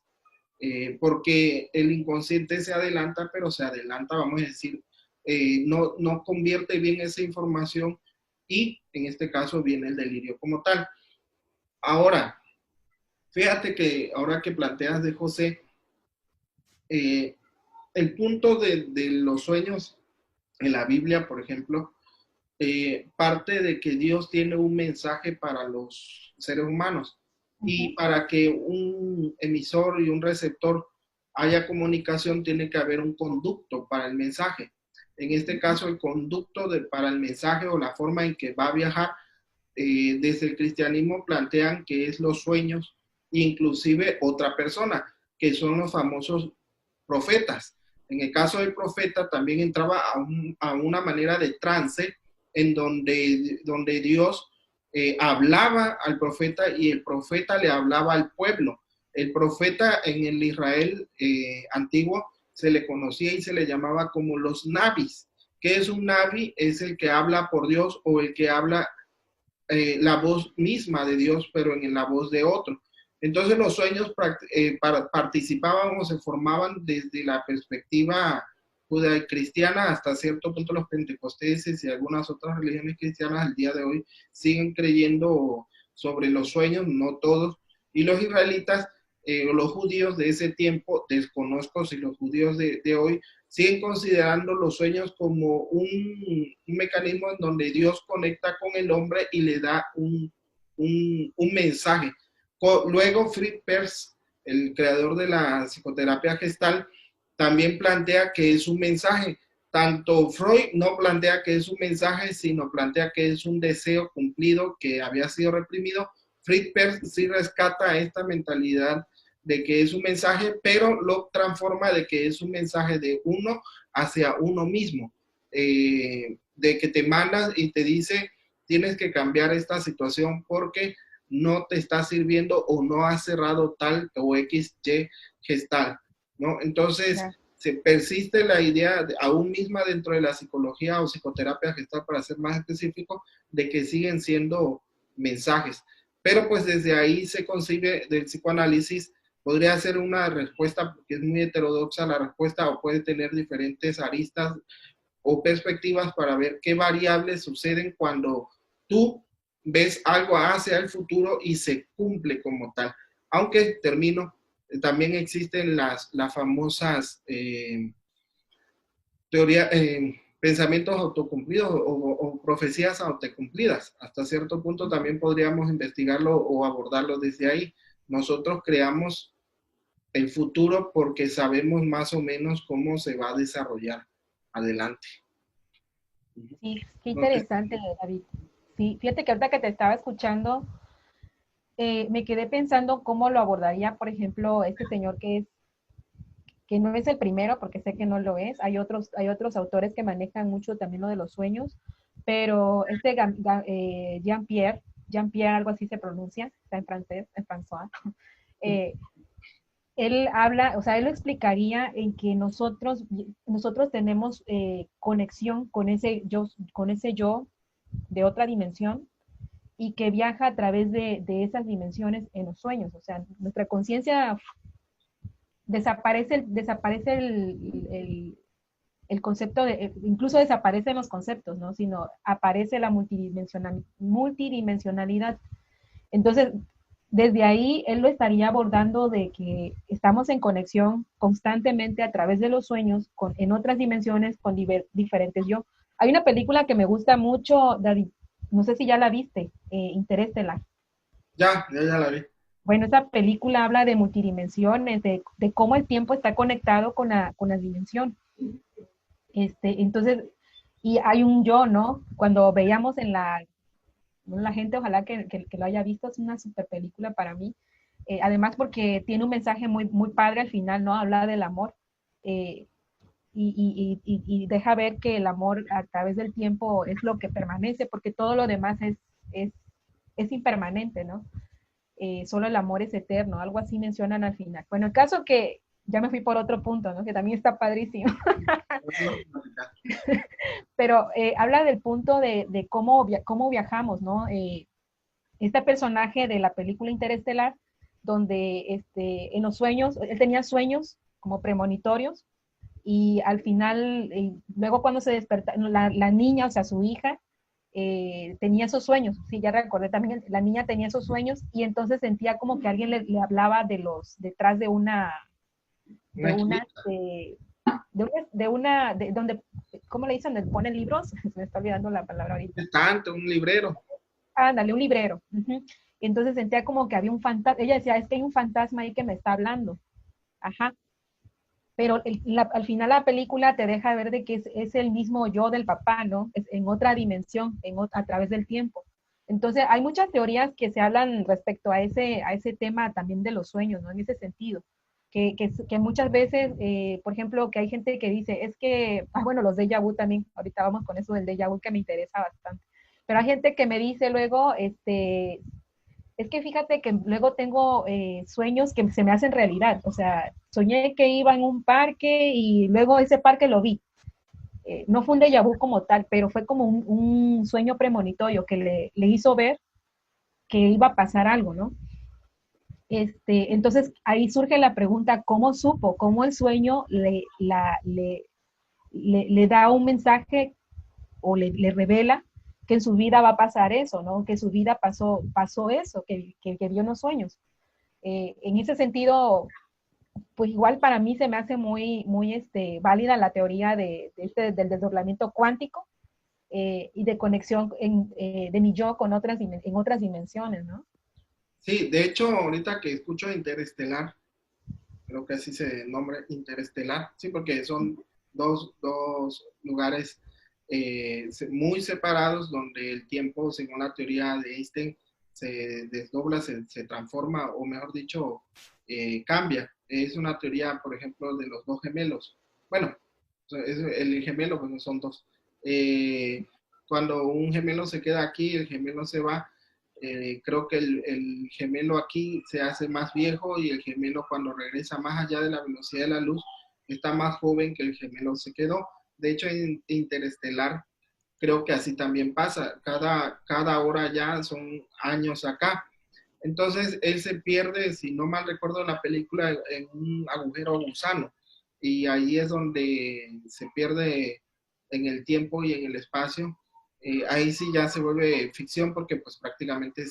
porque el inconsciente se adelanta, pero se adelanta, vamos a decir, no convierte bien esa información y en este caso viene el delirio como tal. Ahora, fíjate que ahora que planteas de José, eh, el punto de los sueños en la Biblia, por ejemplo, parte de que Dios tiene un mensaje para los seres humanos y para que un emisor y un receptor haya comunicación tiene que haber un conducto para el mensaje. En este caso, el conducto para el mensaje o la forma en que va a viajar, desde el cristianismo plantean que es los sueños, inclusive otra persona, que son los famosos profetas. En el caso del profeta también entraba a una manera de trance en donde Dios hablaba al profeta y el profeta le hablaba al pueblo. El profeta en el Israel antiguo se le conocía y se le llamaba como los nabis. ¿Qué es un nabi? Es el que habla por Dios o el que habla la voz misma de Dios, pero en la voz de otro. Entonces los sueños participaban o se formaban desde la perspectiva judeocristiana hasta cierto punto los pentecosteses y algunas otras religiones cristianas al día de hoy siguen creyendo sobre los sueños, no todos, y los israelitas, los judíos de ese tiempo, desconozco si los judíos de hoy siguen considerando los sueños como un mecanismo en donde Dios conecta con el hombre y le da un mensaje. Luego, Fritz Perls, el creador de la psicoterapia gestal, también plantea que es un mensaje. Tanto Freud no plantea que es un mensaje, sino plantea que es un deseo cumplido que había sido reprimido. Fritz Perls sí rescata esta mentalidad de que es un mensaje, pero lo transforma de que es un mensaje de uno hacia uno mismo, de que te mandas y te dice, tienes que cambiar esta situación porque no te está sirviendo o no has cerrado tal o X, Y gestal, ¿no? Entonces, se persiste la idea, aún misma dentro de la psicología o psicoterapia gestal, para ser más específico, de que siguen siendo mensajes. Pero pues desde ahí se concibe del psicoanálisis. Podría ser una respuesta que es muy heterodoxa la respuesta o puede tener diferentes aristas o perspectivas para ver qué variables suceden cuando tú ves algo hacia el futuro y se cumple como tal. Aunque termino, también existen las famosas teorías, pensamientos autocumplidos o profecías autocumplidas. Hasta cierto punto también podríamos investigarlo o abordarlo desde ahí. Nosotros creamos el futuro porque sabemos más o menos cómo se va a desarrollar adelante. Sí, qué interesante, David. Sí, fíjate que ahorita que te estaba escuchando, me quedé pensando cómo lo abordaría, por ejemplo, este señor que no es el primero, porque sé que no lo es. Hay otros autores que manejan mucho también lo de los sueños, pero este Jean-Pierre, algo así se pronuncia, está en francés, en François. Eh, Él habla, o sea, él lo explicaría en que nosotros tenemos conexión con ese yo de otra dimensión y que viaja a través de esas dimensiones en los sueños. O sea, nuestra conciencia desaparece el concepto de, incluso desaparecen los conceptos, ¿no? Sino aparece la multidimensionalidad. Entonces, desde ahí él lo estaría abordando de que estamos en conexión constantemente a través de los sueños en otras dimensiones con diferentes yo. Hay una película que me gusta mucho, David, no sé si ya la viste, Interestelar. Ya la vi. Bueno, esa película habla de multidimensiones, de cómo el tiempo está conectado con la dimensión. Entonces, y hay un yo, ¿no? Cuando veíamos en la gente, ojalá que lo haya visto, es una super película para mí. Además porque tiene un mensaje muy, muy padre al final, ¿no? Habla del amor eh, y deja ver que el amor a través del tiempo es lo que permanece, porque todo lo demás es, es impermanente, ¿no? Solo el amor es eterno, algo así mencionan al final. Bueno, el caso que ya me fui por otro punto, ¿no? Que también está padrísimo, pero habla del punto de cómo viajamos, ¿no? Este personaje de la película Interestelar, donde en los sueños, él tenía sueños como premonitorios, y al final, luego cuando se desperta, la niña, o sea, su hija, tenía esos sueños, sí, ya recordé también, la niña tenía esos sueños y entonces sentía como que alguien le hablaba detrás Una de una, esquinita. donde, ¿cómo le dicen? Donde pone libros, se me está olvidando la palabra ahorita. Estante, un librero. Ándale, un librero. Uh-huh. Entonces sentía como que había un fantasma, ella decía, es que hay un fantasma ahí que me está hablando. Ajá. Pero al final la película te deja ver de que es el mismo yo del papá, ¿no? Es en otra dimensión, a través del tiempo. Entonces, hay muchas teorías que se hablan respecto a ese tema también de los sueños, ¿no? En ese sentido. Que muchas veces, por ejemplo, que hay gente que dice, es que, bueno, los déjà vu también, ahorita vamos con eso del déjà vu que me interesa bastante. Pero hay gente que me dice luego, es que fíjate que luego tengo sueños que se me hacen realidad. O sea, soñé que iba en un parque y luego ese parque lo vi. No fue un déjà vu como tal, pero fue como un sueño premonitorio que le hizo ver que iba a pasar algo, ¿no? Entonces ahí surge la pregunta, ¿cómo supo? ¿Cómo el sueño le da un mensaje o le revela que en su vida va a pasar eso, ¿no? Que en su vida pasó eso, que vio en los sueños. En ese sentido, pues igual para mí se me hace muy, muy válida la teoría del desdoblamiento cuántico y de conexión de mi yo con en otras dimensiones, ¿no? Sí, de hecho, ahorita que escucho Interestelar, creo que así se nombra Interestelar, sí, porque son dos lugares muy separados donde el tiempo, según la teoría de Einstein, se desdobla, se transforma, o mejor dicho, cambia. Es una teoría, por ejemplo, de los dos gemelos. Bueno, el gemelo, pues no son dos. Cuando un gemelo se queda aquí, el gemelo se va, creo que el gemelo aquí se hace más viejo y el gemelo cuando regresa más allá de la velocidad de la luz está más joven que el gemelo se quedó. De hecho, en Interestelar creo que así también pasa. Cada hora ya son años acá. Entonces él se pierde, si no mal recuerdo la película, en un agujero gusano. Y ahí es donde se pierde en el tiempo y en el espacio. Ahí sí ya se vuelve ficción porque pues prácticamente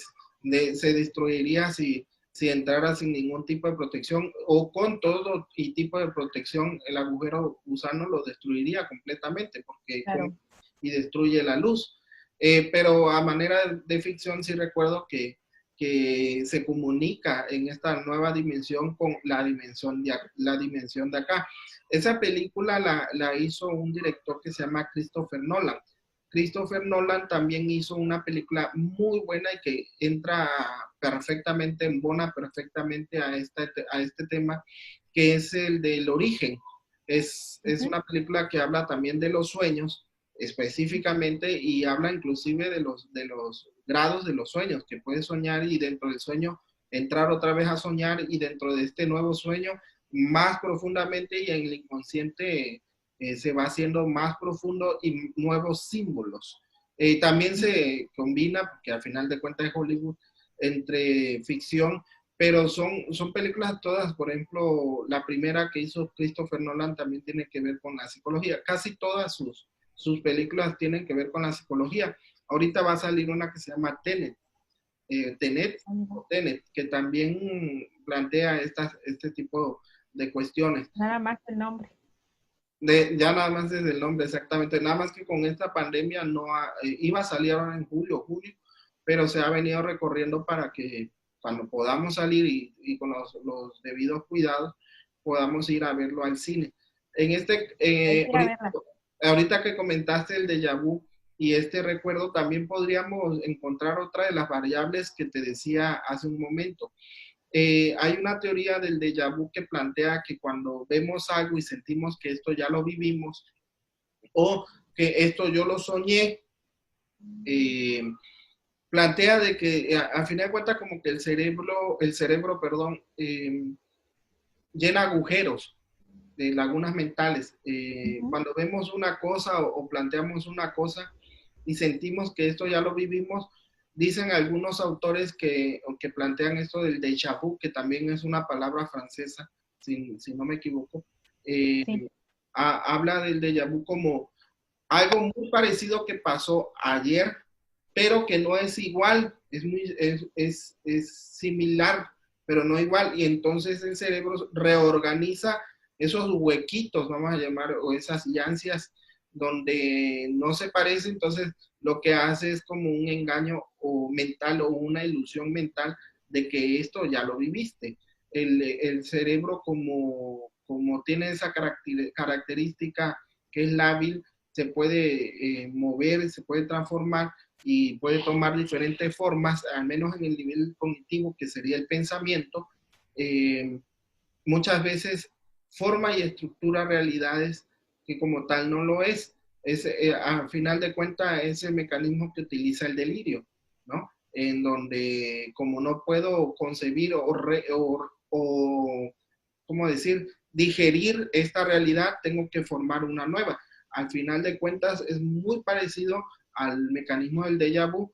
se destruiría si entrara sin ningún tipo de protección o con todo y tipo de protección, el agujero gusano lo destruiría completamente porque Claro. y destruye la luz. Pero a manera de ficción sí recuerdo que se comunica en esta nueva dimensión con la dimensión de acá. Esa película la hizo un director que se llama Christopher Nolan. Christopher Nolan también hizo una película muy buena y que entra perfectamente, embona perfectamente a este tema, que es el del origen. Es Uh-huh. una película que habla también de los sueños específicamente y habla inclusive de los grados de los sueños, que puedes soñar y dentro del sueño entrar otra vez a soñar y dentro de este nuevo sueño más profundamente y en el inconsciente se va haciendo más profundo y nuevos símbolos. También se combina, porque al final de cuentas es Hollywood, entre ficción pero son películas todas, por ejemplo, la primera que hizo Christopher Nolan también tiene que ver con la psicología. Casi todas sus películas tienen que ver con la psicología. Ahorita va a salir una que se llama Tenet, que también plantea este tipo de cuestiones. Nada más el nombre. Ya nada más desde el nombre, exactamente. Nada más que con esta pandemia iba a salir ahora en julio, pero se ha venido recorriendo para que cuando podamos salir y con los debidos cuidados, podamos ir a verlo al cine. Hay que ir a verla. Ahorita que comentaste el déjà vu y este recuerdo, también podríamos encontrar otra de las variables que te decía hace un momento. Hay una teoría del déjà vu que plantea que cuando vemos algo y sentimos que esto ya lo vivimos o que esto yo lo soñé, eh, plantea de que a fin de cuentas como que el cerebro, perdón, llena agujeros de lagunas mentales. Cuando vemos una cosa o planteamos una cosa y sentimos que esto ya lo vivimos, dicen algunos autores que plantean esto del déjà vu, que también es una palabra francesa, si no me equivoco, eh, Sí. habla del déjà vu como algo muy parecido que pasó ayer, pero que no es igual, es similar, pero no igual. Y entonces el cerebro reorganiza esos huequitos, vamos a llamar, o esas llancias donde no se parece, entonces lo que hace es como un engaño o mental o una ilusión mental de que esto ya lo viviste. El cerebro como tiene esa característica que es lábil, se puede mover, se puede transformar y puede tomar diferentes formas, al menos en el nivel cognitivo, que sería el pensamiento. eh, Muchas veces forma y estructura realidades que como tal no lo es. Al final de cuentas es el mecanismo que utiliza el delirio, ¿no? En donde como no puedo concebir o ¿cómo decir? Digerir esta realidad, tengo que formar una nueva. Al final de cuentas es muy parecido al mecanismo del déjà vu,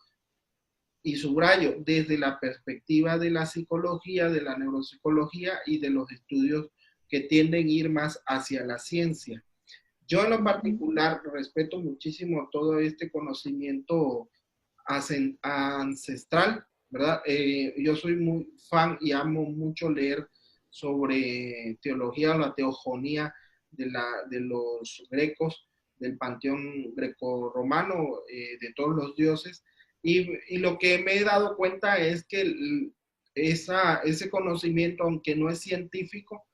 y subrayo, desde la perspectiva de la psicología, de la neuropsicología y de los estudios que tienden a ir más hacia la ciencia. Yo en lo particular respeto muchísimo todo este conocimiento ancestral, ¿verdad? Yo soy muy fan y amo mucho leer sobre teología o la teogonía de los grecos, del panteón greco-romano, de todos los dioses. Y lo que me he dado cuenta es que ese conocimiento, aunque no es científico,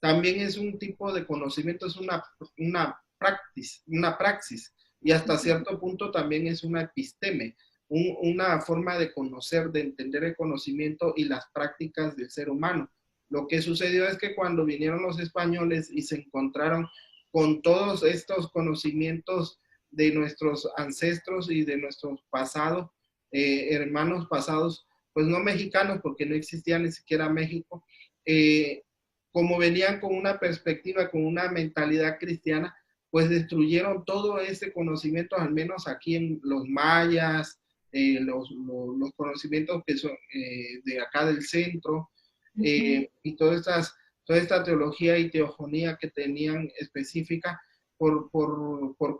también es un tipo de conocimiento, es una praxis, y hasta cierto punto también es una episteme, una forma de conocer, de entender el conocimiento y las prácticas del ser humano. Lo que sucedió es que cuando vinieron los españoles y se encontraron con todos estos conocimientos de nuestros ancestros y de nuestros pasados, hermanos pasados, pues no mexicanos, porque no existía ni siquiera México, como venían con una perspectiva, con una mentalidad cristiana, pues destruyeron todo ese conocimiento, al menos aquí en los mayas, los conocimientos que son de acá del centro, y toda esta teología y teogonía que tenían específica por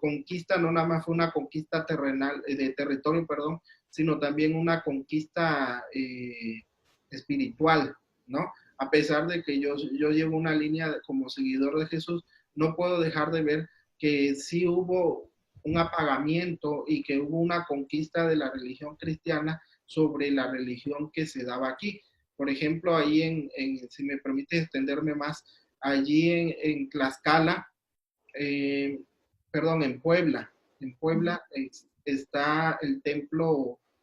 conquista. No nada más fue una conquista terrenal, de territorio, perdón, sino también una conquista espiritual, ¿no? A pesar de que yo llevo una línea como seguidor de Jesús, no puedo dejar de ver que sí hubo un apagamiento y que hubo una conquista de la religión cristiana sobre la religión que se daba aquí. Por ejemplo, ahí si me permite extenderme más, allí en Tlaxcala, eh, perdón, en Puebla está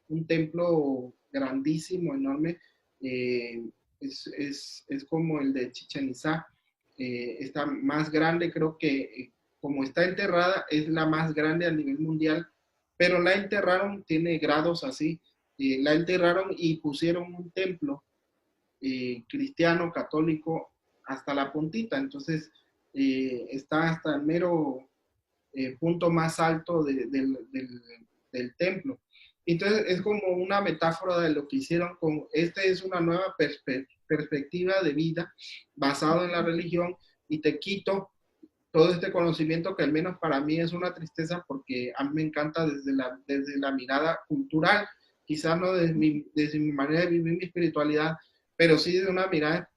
un templo grandísimo, enorme, eh, es como el de Chichen Itzá, está más grande, creo que como está enterrada, es la más grande a nivel mundial, pero la enterraron, tiene grados así, la enterraron y pusieron un templo cristiano, católico, hasta la puntita. Entonces, está hasta el mero punto más alto del templo. Entonces es como una metáfora de lo que hicieron con, esta es una nueva perspectiva de vida basado en la religión y te quito todo este conocimiento que al menos para mí es una tristeza porque a mí me encanta desde la mirada cultural, quizás no desde mi manera de vivir mi espiritualidad, pero sí de una mirada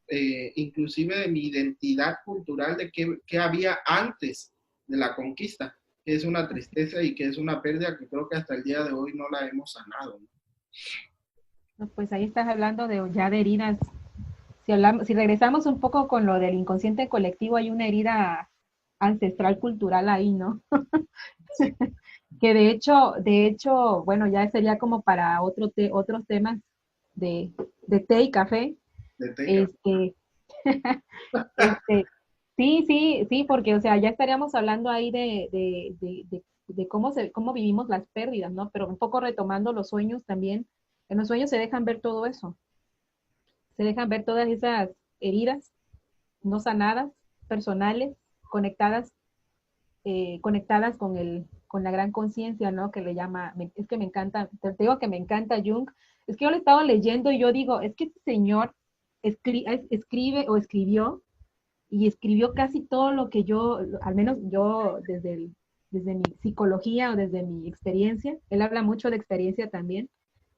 inclusive de mi identidad cultural, de qué había antes de la conquista, que es una tristeza y que es una pérdida que creo que hasta el día de hoy no la hemos sanado, ¿no? No, pues ahí estás hablando de ya de heridas. Si hablamos, si regresamos un poco con lo del inconsciente colectivo, hay una herida ancestral cultural ahí, ¿no? Sí, Que de hecho, bueno, ya sería como para otros temas de, de té y café. de Teca. Este, este, sí, sí, sí, porque, o sea, ya estaríamos hablando ahí de cómo vivimos las pérdidas, ¿no? Pero un poco retomando los sueños también, en los sueños se dejan ver todo eso, se dejan ver todas esas heridas no sanadas, personales, conectadas, conectadas con la gran conciencia, ¿no? Que le llama, es que me encanta, te digo que me encanta Jung, es que yo lo he estado leyendo y yo digo, es que este señor escribe o escribió y escribió casi todo lo que yo, al menos yo desde mi psicología o desde mi experiencia, él habla mucho de experiencia también,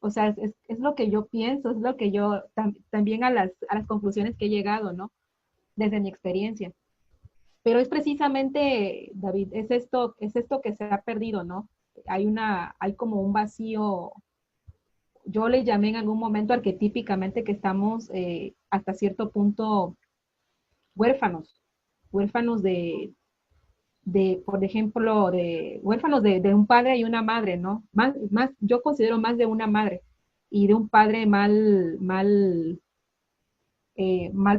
o sea, es lo que yo pienso, es lo que yo también a las conclusiones que he llegado, ¿no? Desde mi experiencia. Pero es precisamente, David, es esto que se ha perdido, ¿no? Hay como un vacío, yo le llamé en algún momento arquetípicamente que estamos hasta cierto punto huérfanos, huérfanos por ejemplo, huérfanos de un padre y una madre, ¿no? Yo considero más de una madre y de un padre mal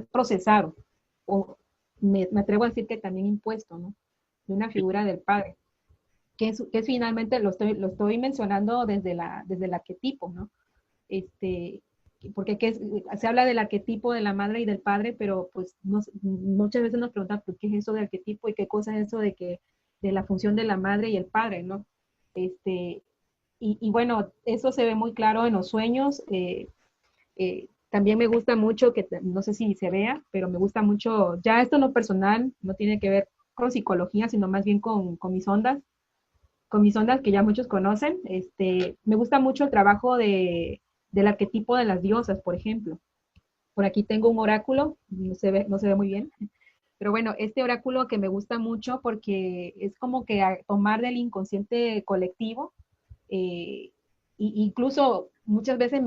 procesado, o me atrevo a decir que también impuesto, ¿no? De una figura del padre, que es finalmente, lo estoy mencionando desde el arquetipo, ¿no? Este, porque se habla del arquetipo de la madre y del padre, pero pues muchas veces nos preguntan, pues, ¿qué es eso de arquetipo y qué cosa es eso de la función de la madre y el padre, ¿no? Este, y bueno, eso se ve muy claro en los sueños. También me gusta mucho, que no sé si se vea, pero me gusta mucho, ya esto no personal, no tiene que ver con psicología, sino más bien con mis ondas que ya muchos conocen. Me gusta mucho el trabajo del arquetipo de las diosas, por ejemplo. Por aquí tengo un oráculo, no se ve muy bien, pero bueno, este oráculo que me gusta mucho porque es como que tomar del inconsciente colectivo, eh, incluso muchas veces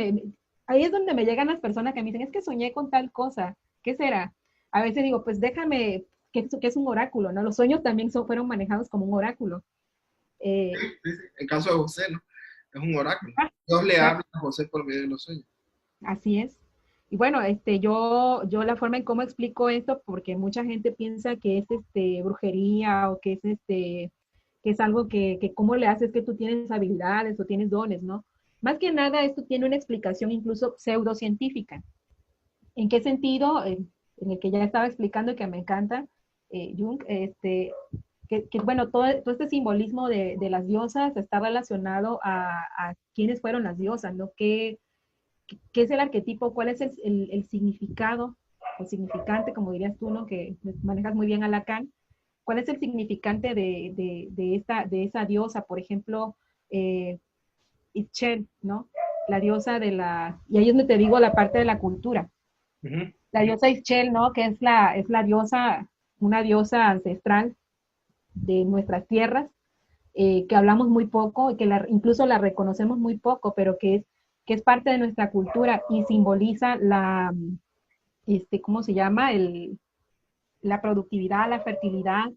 ahí es donde me llegan las personas que me dicen, es que soñé con tal cosa, ¿qué será? A veces digo, pues déjame, que es un oráculo, ¿no? Los sueños también fueron manejados como un oráculo. Eh, Sí, sí. El caso de José, ¿no? Es un oráculo. Dios le exacto, habla a José por medio de los sueños. así es. Y bueno, yo la forma en cómo explico esto, porque mucha gente piensa que es brujería o que es que es algo que cómo le haces que tú tienes habilidades o tienes dones, ¿no? Más que nada, esto tiene una explicación incluso pseudocientífica. ¿En qué sentido? En el que ya estaba explicando y que me encanta, Jung, bueno, todo este simbolismo de las diosas está relacionado a quiénes fueron las diosas, ¿no? ¿Qué es el arquetipo? ¿Cuál es el significado o significante, como dirías tú, ¿no? Que manejas muy bien a Lacan? ¿Cuál es el significante de esa diosa? Por ejemplo, eh, Itchel, ¿no? La diosa y ahí es donde te digo la parte de la cultura. Ujú. La diosa Itchel, ¿no? Que es la diosa, una diosa ancestral de nuestras tierras, que hablamos muy poco y que incluso la reconocemos muy poco, pero que es parte de nuestra cultura y simboliza ¿cómo se llama? La productividad, la fertilidad.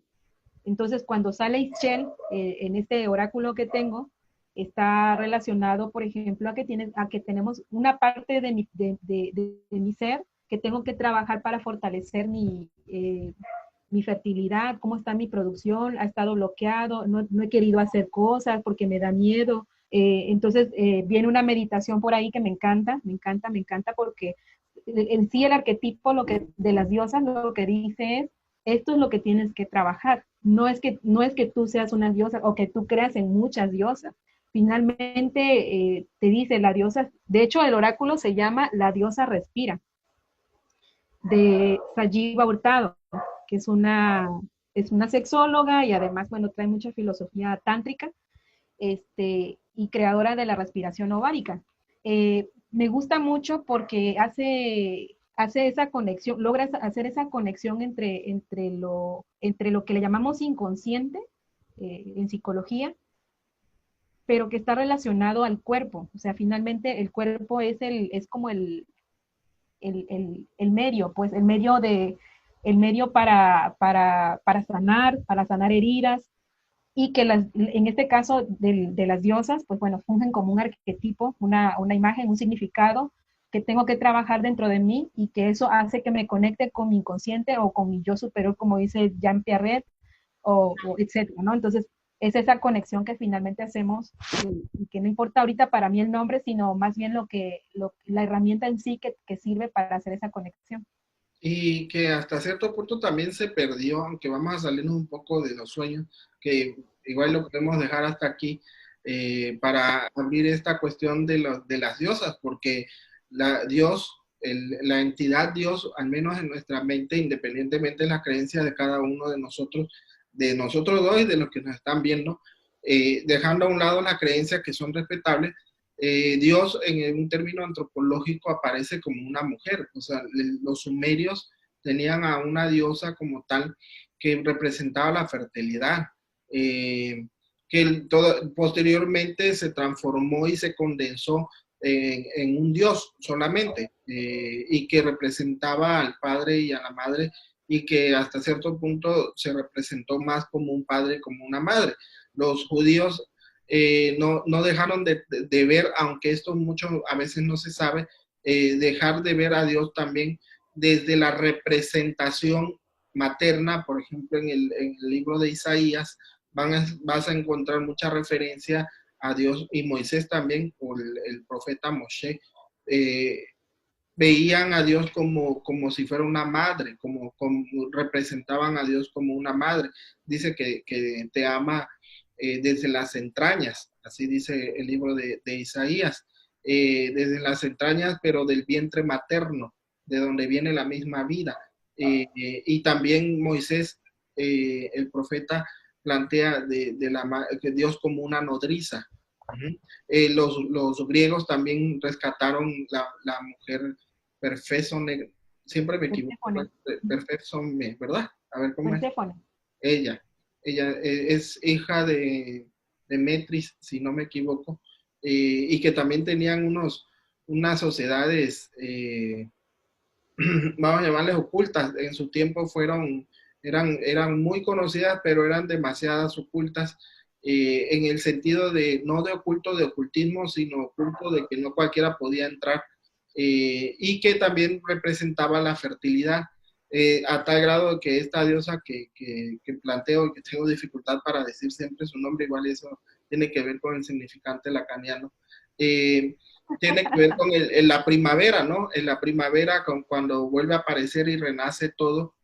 Entonces, cuando sale Ixchel, en este oráculo que tengo, está relacionado, por ejemplo, a que tenemos una parte de mi ser que tengo que trabajar para fortalecer mi fertilidad, cómo está mi producción, ha estado bloqueado, no he querido hacer cosas porque me da miedo. Entonces, viene una meditación por ahí que me encanta, me encanta, me encanta porque en sí el arquetipo de las diosas lo que dice es, esto es lo que tienes que trabajar. No es que tú seas una diosa o que tú creas en muchas diosas. finalmente te dice la diosa, de hecho el oráculo se llama La diosa respira, de Sajiva Hurtado, que es una sexóloga y además, bueno, trae mucha filosofía tántrica, y creadora de la respiración ovárica. Me gusta mucho porque hace esa conexión, logra hacer esa conexión entre lo que le llamamos inconsciente en psicología, pero que está relacionado al cuerpo. O sea, finalmente el cuerpo es como el medio, pues el medio para sanar heridas, y que en este caso de las diosas, pues bueno, fungen como un arquetipo, una imagen, un significado que tengo que trabajar dentro de mí y que eso hace que me conecte con mi inconsciente o con mi yo superior, como dice Jean Pierre, o etcétera, ¿no? Entonces, es esa conexión que finalmente hacemos y que no importa ahorita para mí el nombre, sino más bien la herramienta en sí que sirve para hacer esa conexión. Y que hasta cierto punto también se perdió, aunque vamos a salirnos un poco de los sueños, que igual lo podemos dejar hasta aquí, para abrir esta cuestión de las diosas, porque Dios, la entidad Dios, al menos en nuestra mente, independientemente de la creencia de cada uno de nosotros dos y de los que nos están viendo, dejando a un lado las creencias que son respetables, Dios en un término antropológico aparece como una mujer. O sea, los sumerios tenían a una diosa como tal que representaba la fertilidad, que posteriormente se transformó y se condensó en un dios solamente, y que representaba al padre y a la madre, y que hasta cierto punto se representó más como un padre, como una madre. Los judíos no dejaron de ver, aunque esto mucho a veces no se sabe, dejar de ver a Dios también desde la representación materna. Por ejemplo, en el libro de Isaías vas a encontrar mucha referencia a Dios, y Moisés también, o el profeta Moshe, eh, veían a Dios como si fuera una madre, como representaban a Dios como una madre. Dice que te ama desde las entrañas, así dice el libro de Isaías, desde las entrañas, pero del vientre materno, de donde viene la misma vida. Y también Moisés, el profeta, plantea que Dios como una nodriza. Uh-huh. Los griegos también rescataron la mujer Perfecone, siempre me equivoco, Perséfone. Perfecone, ¿verdad? A ver cómo es. Perséfone. Ella, ella es hija de Metris, si no me equivoco, y que también tenían unas sociedades, vamos a llamarles ocultas. En su tiempo eran muy conocidas, pero eran demasiadas ocultas, en el sentido de, no de oculto de ocultismo, sino oculto de que no cualquiera podía entrar, y que también representaba la fertilidad, a tal grado que esta diosa que planteo y que tengo dificultad para decir siempre su nombre, igual eso tiene que ver con el significante lacaniano, tiene que ver con la primavera, ¿no? En la primavera, cuando vuelve a aparecer y renace todo,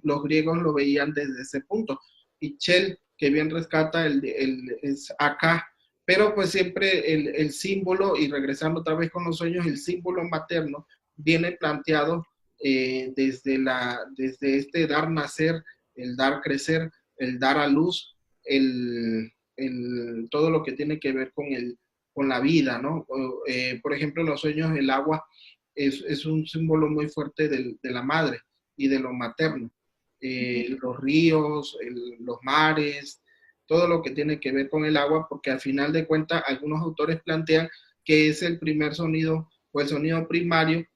los griegos lo veían desde ese punto. Y Chel, que bien rescata, es acá, pero pues siempre el símbolo, y regresando otra vez con los sueños, el símbolo materno viene planteado desde este dar nacer, el dar crecer, el dar a luz, todo lo que tiene que ver con la vida, ¿no? Por ejemplo, los sueños, el agua es un símbolo muy fuerte de la madre y de lo materno. Los ríos, los mares, todo lo que tiene que ver con el agua, porque al final de cuentas algunos autores plantean que es el primer sonido o el sonido primario,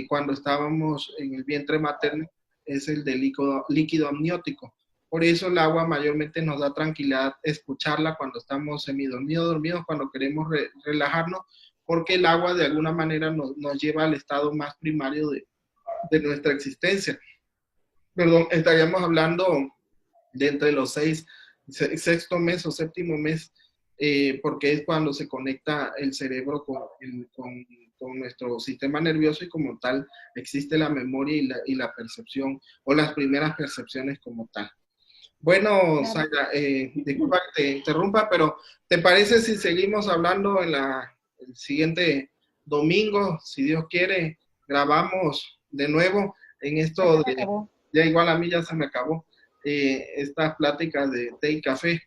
cuando estábamos en el vientre materno, es el de líquido amniótico. Por eso el agua mayormente nos da tranquilidad escucharla cuando estamos semidormidos, dormidos, cuando queremos relajarnos, porque el agua de alguna manera nos lleva al estado más primario de nuestra existencia. Perdón, estaríamos hablando de entre los sexto mes o séptimo mes, porque es cuando se conecta el cerebro con nuestro sistema nervioso, y como tal existe la memoria y la percepción, o las primeras percepciones como tal. Bueno, Claro. Zaira, disculpa que te interrumpa, pero ¿te parece si seguimos hablando en el siguiente domingo? Si Dios quiere, grabamos de nuevo en Ya se esto me de, acabó. ya igual a mí ya se me acabó, estas pláticas de té y café.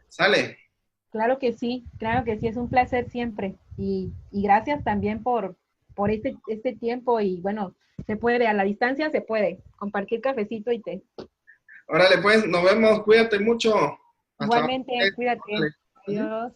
¿Sale? Claro que sí, es un placer siempre. Y gracias también por este tiempo y bueno, se puede, a la distancia se puede compartir cafecito y té. Órale, pues, nos vemos, cuídate mucho. Hasta Igualmente, cuídate. luego. Adiós.